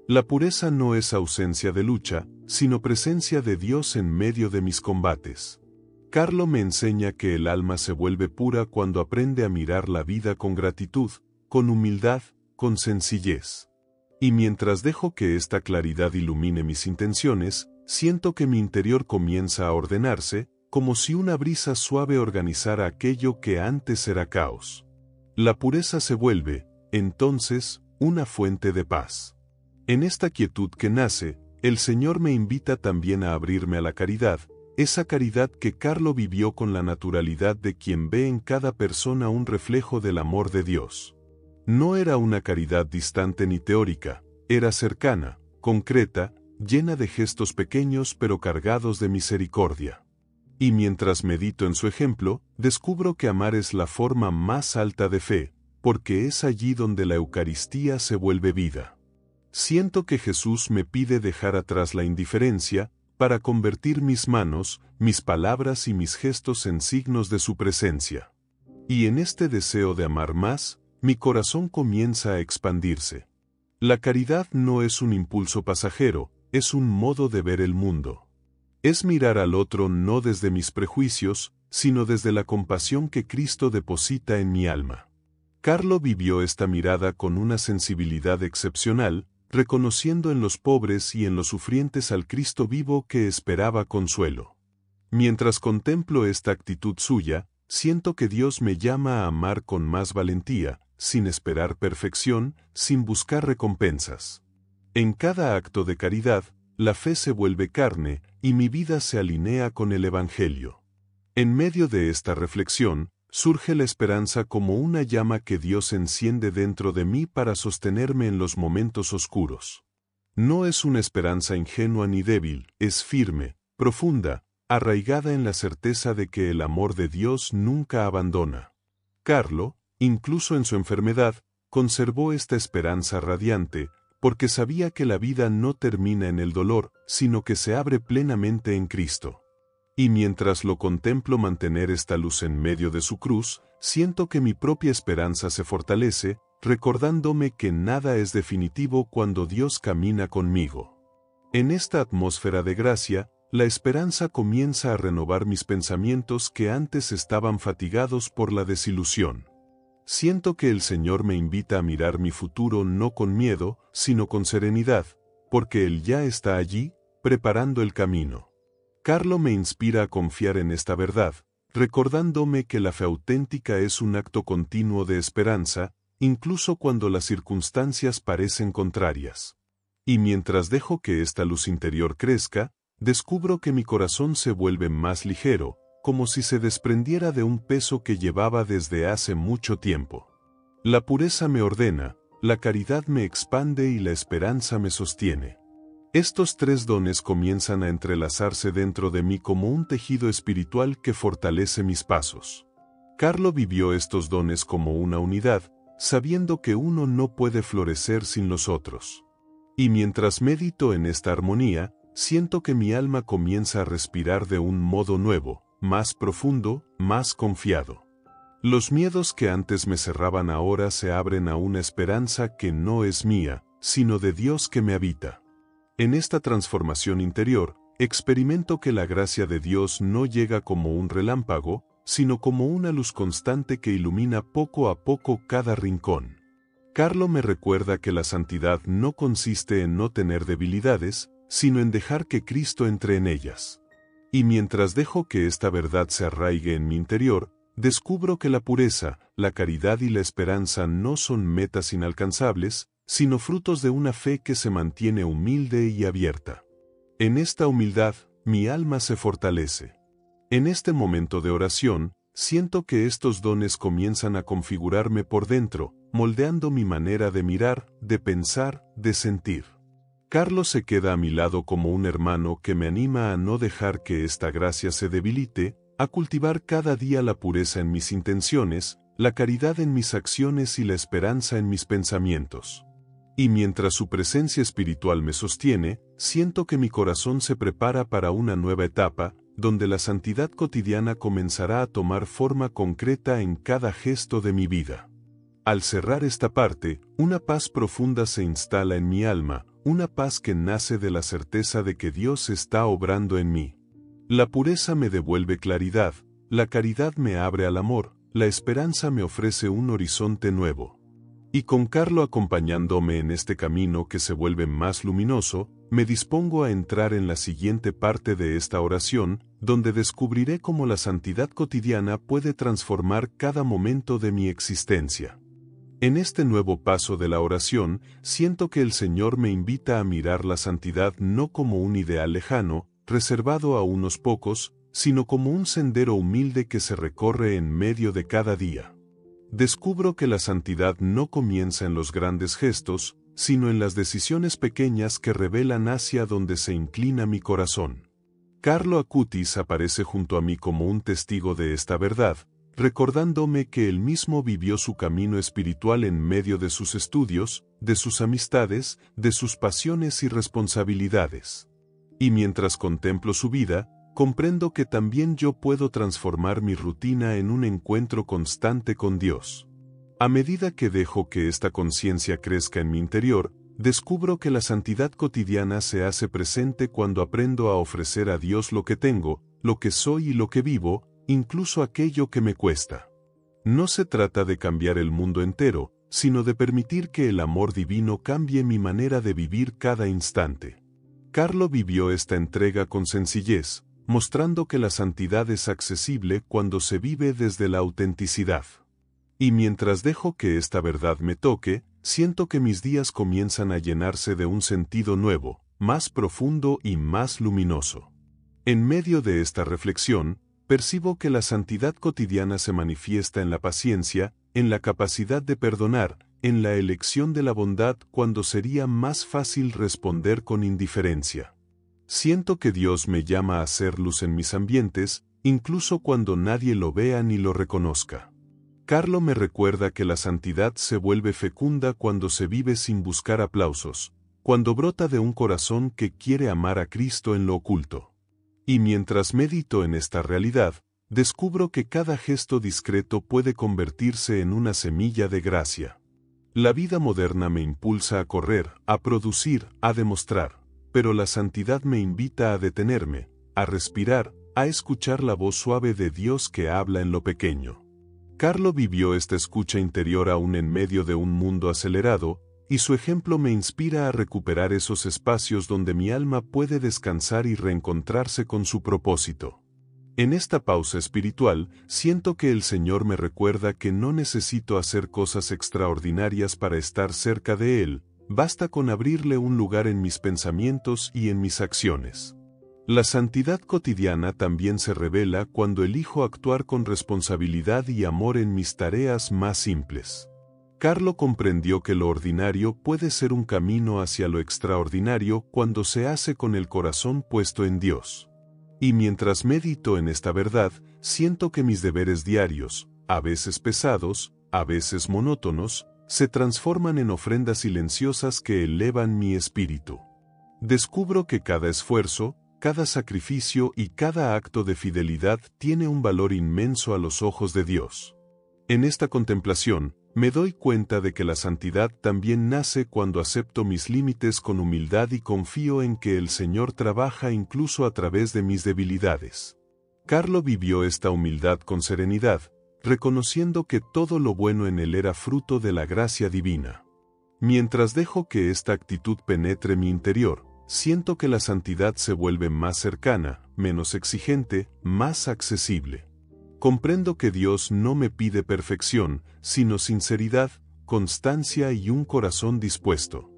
La pureza no es ausencia de lucha, sino presencia de Dios en medio de mis combates. Carlo me enseña que el alma se vuelve pura cuando aprende a mirar la vida con gratitud, con humildad, con sencillez. Y mientras dejo que esta claridad ilumine mis intenciones, siento que mi interior comienza a ordenarse, como si una brisa suave organizara aquello que antes era caos. La pureza se vuelve, entonces, una fuente de paz. En esta quietud que nace, el Señor me invita también a abrirme a la caridad, esa caridad que Carlo vivió con la naturalidad de quien ve en cada persona un reflejo del amor de Dios. No era una caridad distante ni teórica, era cercana, concreta, llena de gestos pequeños pero cargados de misericordia. Y mientras medito en su ejemplo, descubro que amar es la forma más alta de fe, porque es allí donde la Eucaristía se vuelve vida. Siento que Jesús me pide dejar atrás la indiferencia, para convertir mis manos, mis palabras y mis gestos en signos de su presencia. Y en este deseo de amar más, mi corazón comienza a expandirse. La caridad no es un impulso pasajero, es un modo de ver el mundo. Es mirar al otro no desde mis prejuicios, sino desde la compasión que Cristo deposita en mi alma. Carlo vivió esta mirada con una sensibilidad excepcional, reconociendo en los pobres y en los sufrientes al Cristo vivo que esperaba consuelo. Mientras contemplo esta actitud suya, siento que Dios me llama a amar con más valentía, sin esperar perfección, sin buscar recompensas. En cada acto de caridad, la fe se vuelve carne, y mi vida se alinea con el Evangelio. En medio de esta reflexión, surge la esperanza como una llama que Dios enciende dentro de mí para sostenerme en los momentos oscuros. No es una esperanza ingenua ni débil, es firme, profunda, arraigada en la certeza de que el amor de Dios nunca abandona. Carlo, incluso en su enfermedad, conservó esta esperanza radiante, porque sabía que la vida no termina en el dolor, sino que se abre plenamente en Cristo. Y mientras lo contemplo mantener esta luz en medio de su cruz, siento que mi propia esperanza se fortalece, recordándome que nada es definitivo cuando Dios camina conmigo. En esta atmósfera de gracia, la esperanza comienza a renovar mis pensamientos que antes estaban fatigados por la desilusión. Siento que el Señor me invita a mirar mi futuro no con miedo, sino con serenidad, porque Él ya está allí, preparando el camino. Carlo me inspira a confiar en esta verdad, recordándome que la fe auténtica es un acto continuo de esperanza, incluso cuando las circunstancias parecen contrarias. Y mientras dejo que esta luz interior crezca, descubro que mi corazón se vuelve más ligero, como si se desprendiera de un peso que llevaba desde hace mucho tiempo. La pureza me ordena, la caridad me expande y la esperanza me sostiene. Estos tres dones comienzan a entrelazarse dentro de mí como un tejido espiritual que fortalece mis pasos. Carlo vivió estos dones como una unidad, sabiendo que uno no puede florecer sin los otros. Y mientras medito en esta armonía, siento que mi alma comienza a respirar de un modo nuevo, más profundo, más confiado. Los miedos que antes me cerraban ahora se abren a una esperanza que no es mía, sino de Dios que me habita. En esta transformación interior, experimento que la gracia de Dios no llega como un relámpago, sino como una luz constante que ilumina poco a poco cada rincón. Carlo me recuerda que la santidad no consiste en no tener debilidades, sino en dejar que Cristo entre en ellas. Y mientras dejo que esta verdad se arraigue en mi interior, descubro que la pureza, la caridad y la esperanza no son metas inalcanzables, sino frutos de una fe que se mantiene humilde y abierta. En esta humildad, mi alma se fortalece. En este momento de oración, siento que estos dones comienzan a configurarme por dentro, moldeando mi manera de mirar, de pensar, de sentir. Carlos se queda a mi lado como un hermano que me anima a no dejar que esta gracia se debilite, a cultivar cada día la pureza en mis intenciones, la caridad en mis acciones y la esperanza en mis pensamientos. Y mientras su presencia espiritual me sostiene, siento que mi corazón se prepara para una nueva etapa, donde la santidad cotidiana comenzará a tomar forma concreta en cada gesto de mi vida. Al cerrar esta parte, una paz profunda se instala en mi alma, una paz que nace de la certeza de que Dios está obrando en mí. La pureza me devuelve claridad, la caridad me abre al amor, la esperanza me ofrece un horizonte nuevo. Y con Carlo acompañándome en este camino que se vuelve más luminoso, me dispongo a entrar en la siguiente parte de esta oración, donde descubriré cómo la santidad cotidiana puede transformar cada momento de mi existencia. En este nuevo paso de la oración, siento que el Señor me invita a mirar la santidad no como un ideal lejano, reservado a unos pocos, sino como un sendero humilde que se recorre en medio de cada día. Descubro que la santidad no comienza en los grandes gestos, sino en las decisiones pequeñas que revelan hacia donde se inclina mi corazón. Carlo Acutis aparece junto a mí como un testigo de esta verdad, recordándome que él mismo vivió su camino espiritual en medio de sus estudios, de sus amistades, de sus pasiones y responsabilidades. Y mientras contemplo su vida, comprendo que también yo puedo transformar mi rutina en un encuentro constante con Dios. A medida que dejo que esta conciencia crezca en mi interior, descubro que la santidad cotidiana se hace presente cuando aprendo a ofrecer a Dios lo que tengo, lo que soy y lo que vivo, incluso aquello que me cuesta. No se trata de cambiar el mundo entero, sino de permitir que el amor divino cambie mi manera de vivir cada instante. Carlo vivió esta entrega con sencillez, mostrando que la santidad es accesible cuando se vive desde la autenticidad. Y mientras dejo que esta verdad me toque, siento que mis días comienzan a llenarse de un sentido nuevo, más profundo y más luminoso. En medio de esta reflexión, percibo que la santidad cotidiana se manifiesta en la paciencia, en la capacidad de perdonar, en la elección de la bondad cuando sería más fácil responder con indiferencia. Siento que Dios me llama a hacer luz en mis ambientes, incluso cuando nadie lo vea ni lo reconozca. Carlo me recuerda que la santidad se vuelve fecunda cuando se vive sin buscar aplausos, cuando brota de un corazón que quiere amar a Cristo en lo oculto. Y mientras medito en esta realidad, descubro que cada gesto discreto puede convertirse en una semilla de gracia. La vida moderna me impulsa a correr, a producir, a demostrar, pero la santidad me invita a detenerme, a respirar, a escuchar la voz suave de Dios que habla en lo pequeño. Carlo vivió esta escucha interior aún en medio de un mundo acelerado, y su ejemplo me inspira a recuperar esos espacios donde mi alma puede descansar y reencontrarse con su propósito. En esta pausa espiritual, siento que el Señor me recuerda que no necesito hacer cosas extraordinarias para estar cerca de Él, basta con abrirle un lugar en mis pensamientos y en mis acciones. La santidad cotidiana también se revela cuando elijo actuar con responsabilidad y amor en mis tareas más simples. Carlo comprendió que lo ordinario puede ser un camino hacia lo extraordinario cuando se hace con el corazón puesto en Dios. Y mientras medito en esta verdad, siento que mis deberes diarios, a veces pesados, a veces monótonos, se transforman en ofrendas silenciosas que elevan mi espíritu. Descubro que cada esfuerzo, cada sacrificio y cada acto de fidelidad tiene un valor inmenso a los ojos de Dios. En esta contemplación, me doy cuenta de que la santidad también nace cuando acepto mis límites con humildad y confío en que el Señor trabaja incluso a través de mis debilidades. Carlo vivió esta humildad con serenidad, reconociendo que todo lo bueno en él era fruto de la gracia divina. Mientras dejo que esta actitud penetre mi interior, siento que la santidad se vuelve más cercana, menos exigente, más accesible. Comprendo que Dios no me pide perfección, sino sinceridad, constancia y un corazón dispuesto.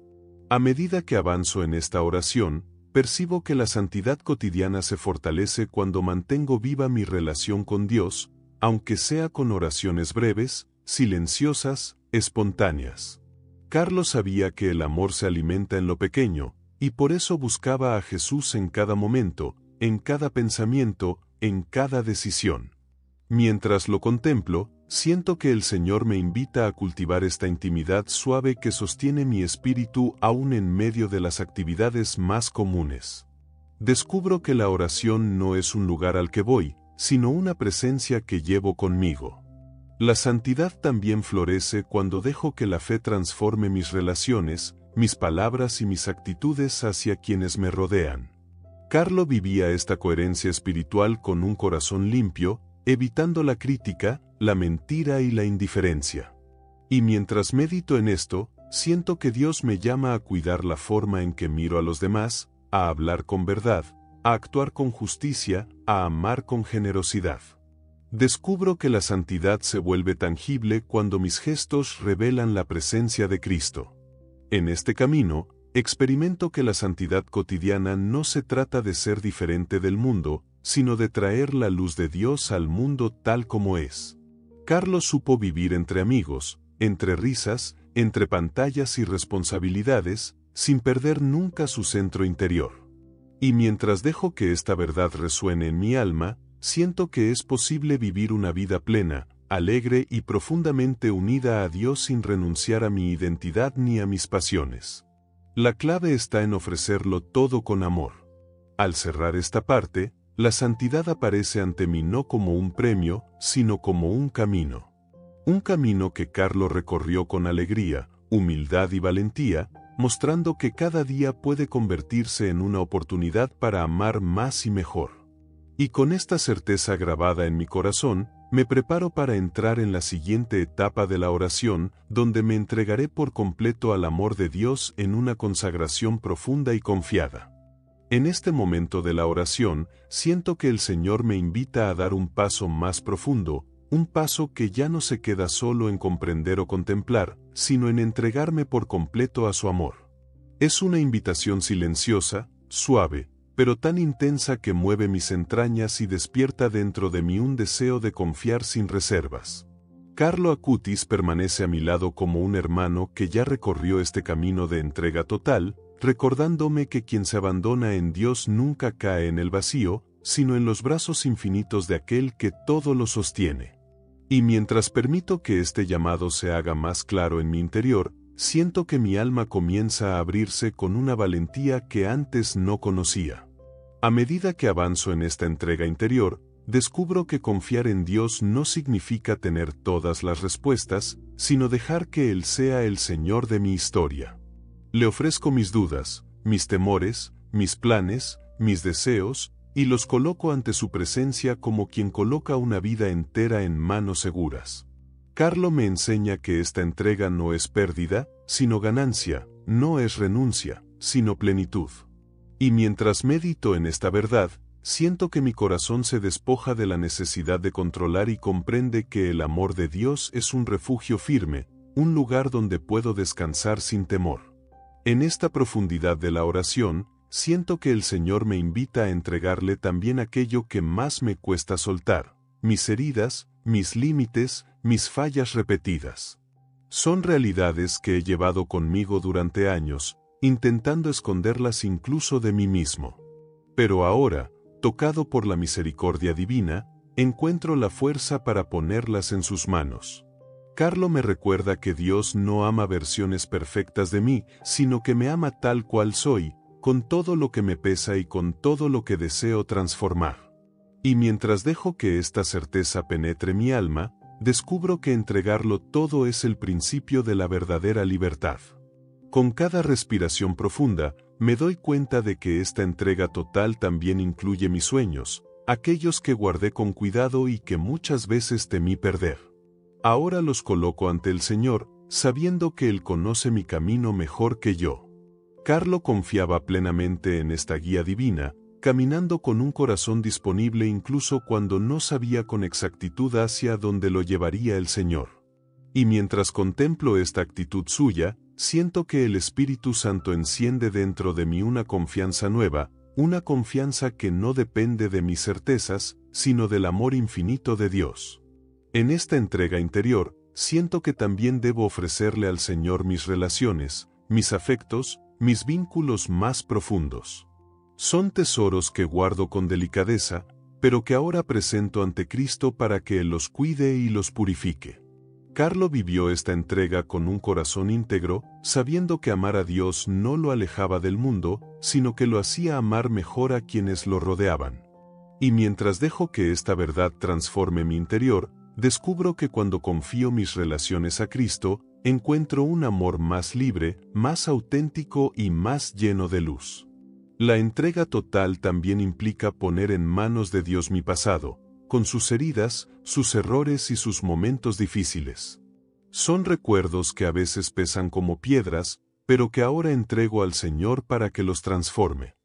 A medida que avanzo en esta oración, percibo que la santidad cotidiana se fortalece cuando mantengo viva mi relación con Dios, aunque sea con oraciones breves, silenciosas, espontáneas. Carlos sabía que el amor se alimenta en lo pequeño, y por eso buscaba a Jesús en cada momento, en cada pensamiento, en cada decisión. Mientras lo contemplo, siento que el Señor me invita a cultivar esta intimidad suave que sostiene mi espíritu aún en medio de las actividades más comunes. Descubro que la oración no es un lugar al que voy, sino una presencia que llevo conmigo. La santidad también florece cuando dejo que la fe transforme mis relaciones, mis palabras y mis actitudes hacia quienes me rodean. Carlo vivía esta coherencia espiritual con un corazón limpio, evitando la crítica, la mentira y la indiferencia. Y mientras medito en esto, siento que Dios me llama a cuidar la forma en que miro a los demás, a hablar con verdad, a actuar con justicia, a amar con generosidad. Descubro que la santidad se vuelve tangible cuando mis gestos revelan la presencia de Cristo. En este camino, experimento que la santidad cotidiana no se trata de ser diferente del mundo, sino de traer la luz de Dios al mundo tal como es. Carlos supo vivir entre amigos, entre risas, entre pantallas y responsabilidades, sin perder nunca su centro interior. Y mientras dejo que esta verdad resuene en mi alma, siento que es posible vivir una vida plena, alegre y profundamente unida a Dios sin renunciar a mi identidad ni a mis pasiones. La clave está en ofrecerlo todo con amor. Al cerrar esta parte, la santidad aparece ante mí no como un premio, sino como un camino. Un camino que Carlos recorrió con alegría, humildad y valentía, mostrando que cada día puede convertirse en una oportunidad para amar más y mejor. Y con esta certeza grabada en mi corazón, me preparo para entrar en la siguiente etapa de la oración, donde me entregaré por completo al amor de Dios en una consagración profunda y confiada. En este momento de la oración, siento que el Señor me invita a dar un paso más profundo, un paso que ya no se queda solo en comprender o contemplar, sino en entregarme por completo a su amor. Es una invitación silenciosa, suave, pero tan intensa que mueve mis entrañas y despierta dentro de mí un deseo de confiar sin reservas. Carlo Acutis permanece a mi lado como un hermano que ya recorrió este camino de entrega total, recordándome que quien se abandona en Dios nunca cae en el vacío, sino en los brazos infinitos de aquel que todo lo sostiene. Y mientras permito que este llamado se haga más claro en mi interior, siento que mi alma comienza a abrirse con una valentía que antes no conocía. A medida que avanzo en esta entrega interior, descubro que confiar en Dios no significa tener todas las respuestas, sino dejar que Él sea el Señor de mi historia. Le ofrezco mis dudas, mis temores, mis planes, mis deseos, y los coloco ante su presencia como quien coloca una vida entera en manos seguras. Carlo me enseña que esta entrega no es pérdida, sino ganancia, no es renuncia, sino plenitud. Y mientras medito en esta verdad, siento que mi corazón se despoja de la necesidad de controlar y comprende que el amor de Dios es un refugio firme, un lugar donde puedo descansar sin temor. En esta profundidad de la oración, siento que el Señor me invita a entregarle también aquello que más me cuesta soltar, mis heridas, mis límites, mis fallas repetidas. Son realidades que he llevado conmigo durante años, intentando esconderlas incluso de mí mismo. Pero ahora, tocado por la misericordia divina, encuentro la fuerza para ponerlas en sus manos. Carlo me recuerda que Dios no ama versiones perfectas de mí, sino que me ama tal cual soy, con todo lo que me pesa y con todo lo que deseo transformar. Y mientras dejo que esta certeza penetre mi alma, descubro que entregarlo todo es el principio de la verdadera libertad. Con cada respiración profunda, me doy cuenta de que esta entrega total también incluye mis sueños, aquellos que guardé con cuidado y que muchas veces temí perder. Ahora los coloco ante el Señor, sabiendo que Él conoce mi camino mejor que yo. Carlo confiaba plenamente en esta guía divina, caminando con un corazón disponible incluso cuando no sabía con exactitud hacia dónde lo llevaría el Señor. Y mientras contemplo esta actitud suya, siento que el Espíritu Santo enciende dentro de mí una confianza nueva, una confianza que no depende de mis certezas, sino del amor infinito de Dios. En esta entrega interior, siento que también debo ofrecerle al Señor mis relaciones, mis afectos, mis vínculos más profundos. Son tesoros que guardo con delicadeza, pero que ahora presento ante Cristo para que Él los cuide y los purifique. Carlo vivió esta entrega con un corazón íntegro, sabiendo que amar a Dios no lo alejaba del mundo, sino que lo hacía amar mejor a quienes lo rodeaban. Y mientras dejo que esta verdad transforme mi interior, descubro que cuando confío mis relaciones a Cristo, encuentro un amor más libre, más auténtico y más lleno de luz. La entrega total también implica poner en manos de Dios mi pasado, con sus heridas, sus errores y sus momentos difíciles. Son recuerdos que a veces pesan como piedras, pero que ahora entrego al Señor para que los transforme.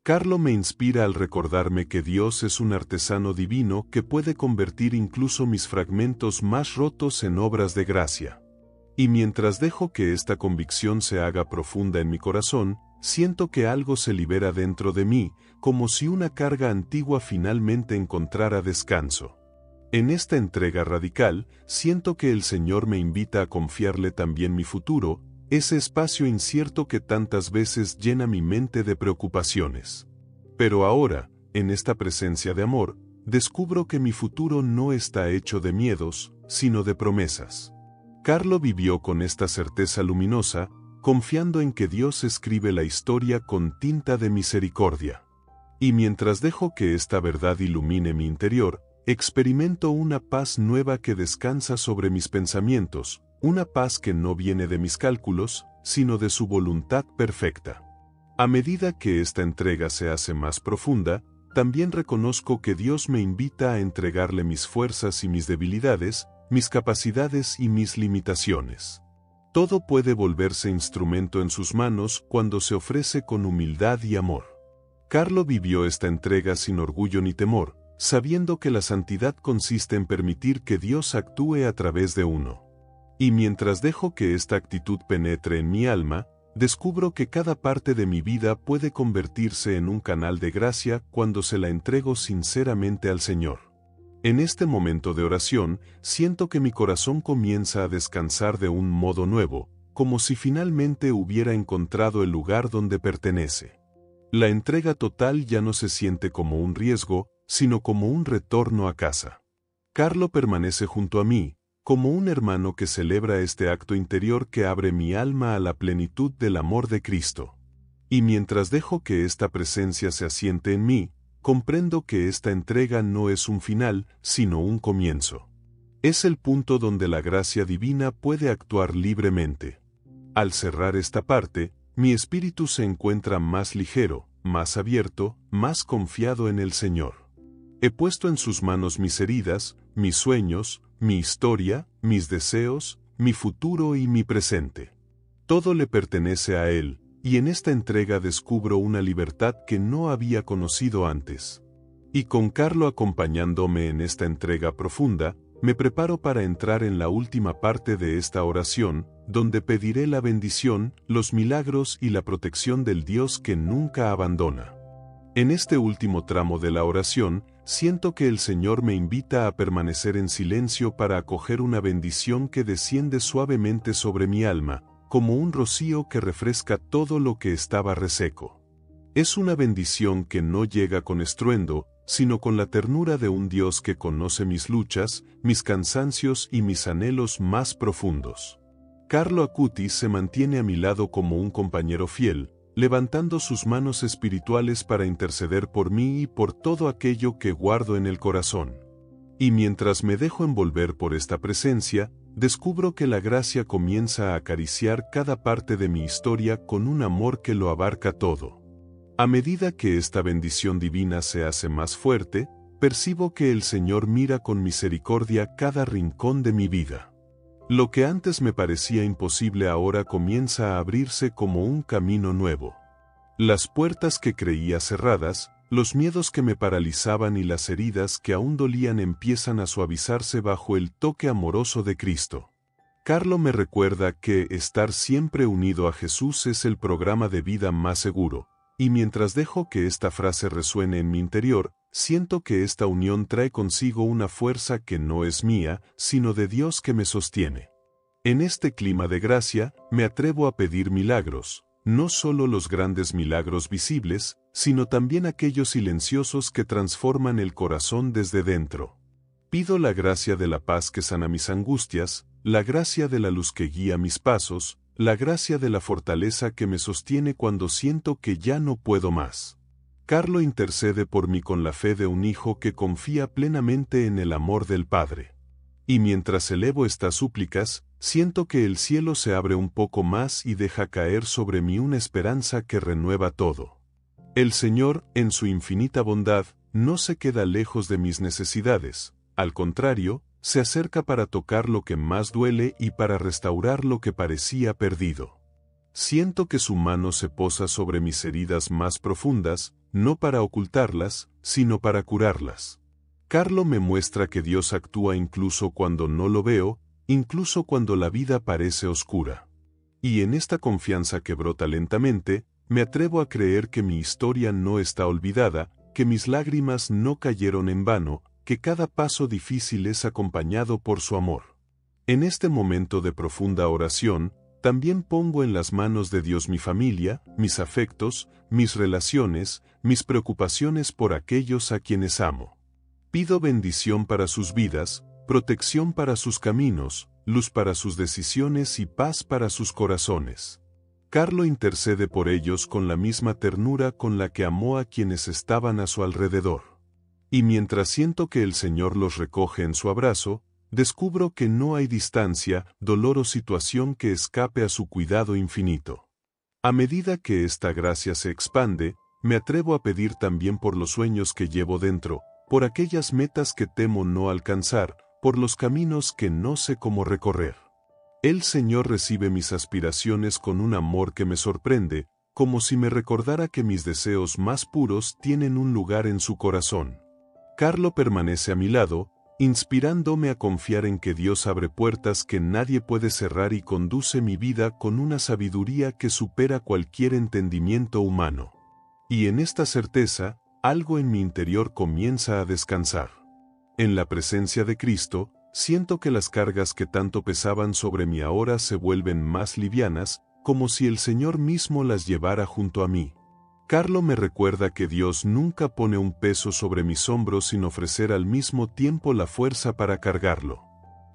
Carlo me inspira al recordarme que Dios es un artesano divino que puede convertir incluso mis fragmentos más rotos en obras de gracia. Y mientras dejo que esta convicción se haga profunda en mi corazón, siento que algo se libera dentro de mí, como si una carga antigua finalmente encontrara descanso. En esta entrega radical, siento que el Señor me invita a confiarle también mi futuro, ese espacio incierto que tantas veces llena mi mente de preocupaciones. Pero ahora, en esta presencia de amor, descubro que mi futuro no está hecho de miedos, sino de promesas. Carlo vivió con esta certeza luminosa, confiando en que Dios escribe la historia con tinta de misericordia. Y mientras dejo que esta verdad ilumine mi interior, experimento una paz nueva que descansa sobre mis pensamientos, una paz que no viene de mis cálculos, sino de su voluntad perfecta. A medida que esta entrega se hace más profunda, también reconozco que Dios me invita a entregarle mis fuerzas y mis debilidades, mis capacidades y mis limitaciones. Todo puede volverse instrumento en sus manos cuando se ofrece con humildad y amor. Carlo vivió esta entrega sin orgullo ni temor, sabiendo que la santidad consiste en permitir que Dios actúe a través de uno. Y mientras dejo que esta actitud penetre en mi alma, descubro que cada parte de mi vida puede convertirse en un canal de gracia cuando se la entrego sinceramente al Señor. En este momento de oración, siento que mi corazón comienza a descansar de un modo nuevo, como si finalmente hubiera encontrado el lugar donde pertenece. La entrega total ya no se siente como un riesgo, sino como un retorno a casa. Carlo permanece junto a mí, como un hermano que celebra este acto interior que abre mi alma a la plenitud del amor de Cristo. Y mientras dejo que esta presencia se asiente en mí, comprendo que esta entrega no es un final, sino un comienzo. Es el punto donde la gracia divina puede actuar libremente. Al cerrar esta parte, mi espíritu se encuentra más ligero, más abierto, más confiado en el Señor. He puesto en sus manos mis heridas, mis sueños, mi historia, mis deseos, mi futuro y mi presente. Todo le pertenece a Él, y en esta entrega descubro una libertad que no había conocido antes. Y con Carlo acompañándome en esta entrega profunda, me preparo para entrar en la última parte de esta oración, donde pediré la bendición, los milagros y la protección del Dios que nunca abandona. En este último tramo de la oración, siento que el Señor me invita a permanecer en silencio para acoger una bendición que desciende suavemente sobre mi alma, como un rocío que refresca todo lo que estaba reseco. Es una bendición que no llega con estruendo, sino con la ternura de un Dios que conoce mis luchas, mis cansancios y mis anhelos más profundos. Carlo Acutis se mantiene a mi lado como un compañero fiel, levantando sus manos espirituales para interceder por mí y por todo aquello que guardo en el corazón. Y mientras me dejo envolver por esta presencia, descubro que la gracia comienza a acariciar cada parte de mi historia con un amor que lo abarca todo. A medida que esta bendición divina se hace más fuerte, percibo que el Señor mira con misericordia cada rincón de mi vida. Lo que antes me parecía imposible ahora comienza a abrirse como un camino nuevo. Las puertas que creía cerradas, los miedos que me paralizaban y las heridas que aún dolían empiezan a suavizarse bajo el toque amoroso de Cristo. Carlo me recuerda que estar siempre unido a Jesús es el programa de vida más seguro, y mientras dejo que esta frase resuene en mi interior, siento que esta unión trae consigo una fuerza que no es mía, sino de Dios que me sostiene. En este clima de gracia, me atrevo a pedir milagros, no solo los grandes milagros visibles, sino también aquellos silenciosos que transforman el corazón desde dentro. Pido la gracia de la paz que sana mis angustias, la gracia de la luz que guía mis pasos, la gracia de la fortaleza que me sostiene cuando siento que ya no puedo más. Carlo intercede por mí con la fe de un hijo que confía plenamente en el amor del Padre. Y mientras elevo estas súplicas, siento que el cielo se abre un poco más y deja caer sobre mí una esperanza que renueva todo. El Señor, en su infinita bondad, no se queda lejos de mis necesidades, al contrario, se acerca para tocar lo que más duele y para restaurar lo que parecía perdido. Siento que su mano se posa sobre mis heridas más profundas, no para ocultarlas, sino para curarlas. Carlo me muestra que Dios actúa incluso cuando no lo veo, incluso cuando la vida parece oscura. Y en esta confianza que brota lentamente, me atrevo a creer que mi historia no está olvidada, que mis lágrimas no cayeron en vano, que cada paso difícil es acompañado por su amor. En este momento de profunda oración, también pongo en las manos de Dios mi familia, mis afectos, mis relaciones, mis preocupaciones por aquellos a quienes amo. Pido bendición para sus vidas, protección para sus caminos, luz para sus decisiones y paz para sus corazones. Carlo intercede por ellos con la misma ternura con la que amó a quienes estaban a su alrededor. Y mientras siento que el Señor los recoge en su abrazo, descubro que no hay distancia, dolor o situación que escape a su cuidado infinito. A medida que esta gracia se expande, me atrevo a pedir también por los sueños que llevo dentro, por aquellas metas que temo no alcanzar, por los caminos que no sé cómo recorrer. El Señor recibe mis aspiraciones con un amor que me sorprende, como si me recordara que mis deseos más puros tienen un lugar en su corazón. Carlo permanece a mi lado, inspirándome a confiar en que Dios abre puertas que nadie puede cerrar y conduce mi vida con una sabiduría que supera cualquier entendimiento humano. Y en esta certeza, algo en mi interior comienza a descansar. En la presencia de Cristo, siento que las cargas que tanto pesaban sobre mí ahora se vuelven más livianas, como si el Señor mismo las llevara junto a mí. Carlo me recuerda que Dios nunca pone un peso sobre mis hombros sin ofrecer al mismo tiempo la fuerza para cargarlo.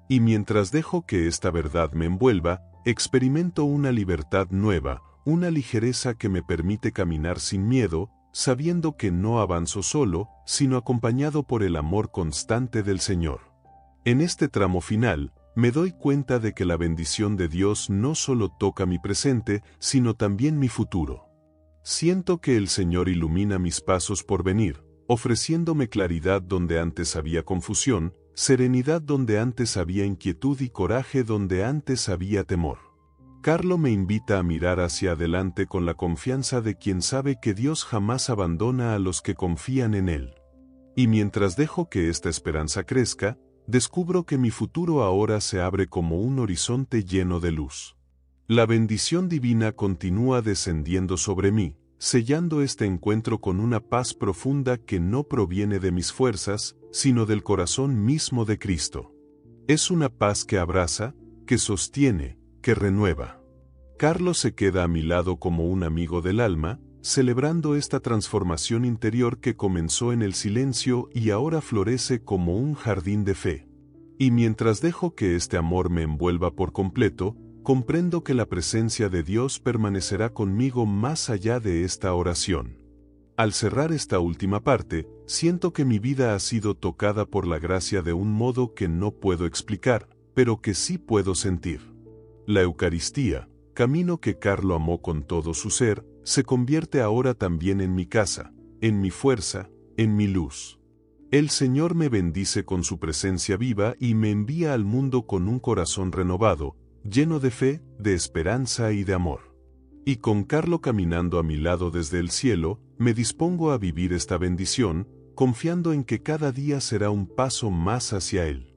Y mientras dejo que esta verdad me envuelva, experimento una libertad nueva, una ligereza que me permite caminar sin miedo, sabiendo que no avanzo solo, sino acompañado por el amor constante del Señor. En este tramo final, me doy cuenta de que la bendición de Dios no solo toca mi presente, sino también mi futuro. Siento que el Señor ilumina mis pasos por venir, ofreciéndome claridad donde antes había confusión, serenidad donde antes había inquietud y coraje donde antes había temor. Carlo me invita a mirar hacia adelante con la confianza de quien sabe que Dios jamás abandona a los que confían en Él. Y mientras dejo que esta esperanza crezca, descubro que mi futuro ahora se abre como un horizonte lleno de luz. La bendición divina continúa descendiendo sobre mí, sellando este encuentro con una paz profunda que no proviene de mis fuerzas, sino del corazón mismo de Cristo. Es una paz que abraza, que sostiene, que renueva. Carlo se queda a mi lado como un amigo del alma, celebrando esta transformación interior que comenzó en el silencio y ahora florece como un jardín de fe. Y mientras dejo que este amor me envuelva por completo, comprendo que la presencia de Dios permanecerá conmigo más allá de esta oración. Al cerrar esta última parte, siento que mi vida ha sido tocada por la gracia de un modo que no puedo explicar, pero que sí puedo sentir. La Eucaristía, camino que Carlo amó con todo su ser, se convierte ahora también en mi casa, en mi fuerza, en mi luz. El Señor me bendice con su presencia viva y me envía al mundo con un corazón renovado, lleno de fe, de esperanza y de amor. Y con Carlo caminando a mi lado desde el cielo, me dispongo a vivir esta bendición, confiando en que cada día será un paso más hacia Él.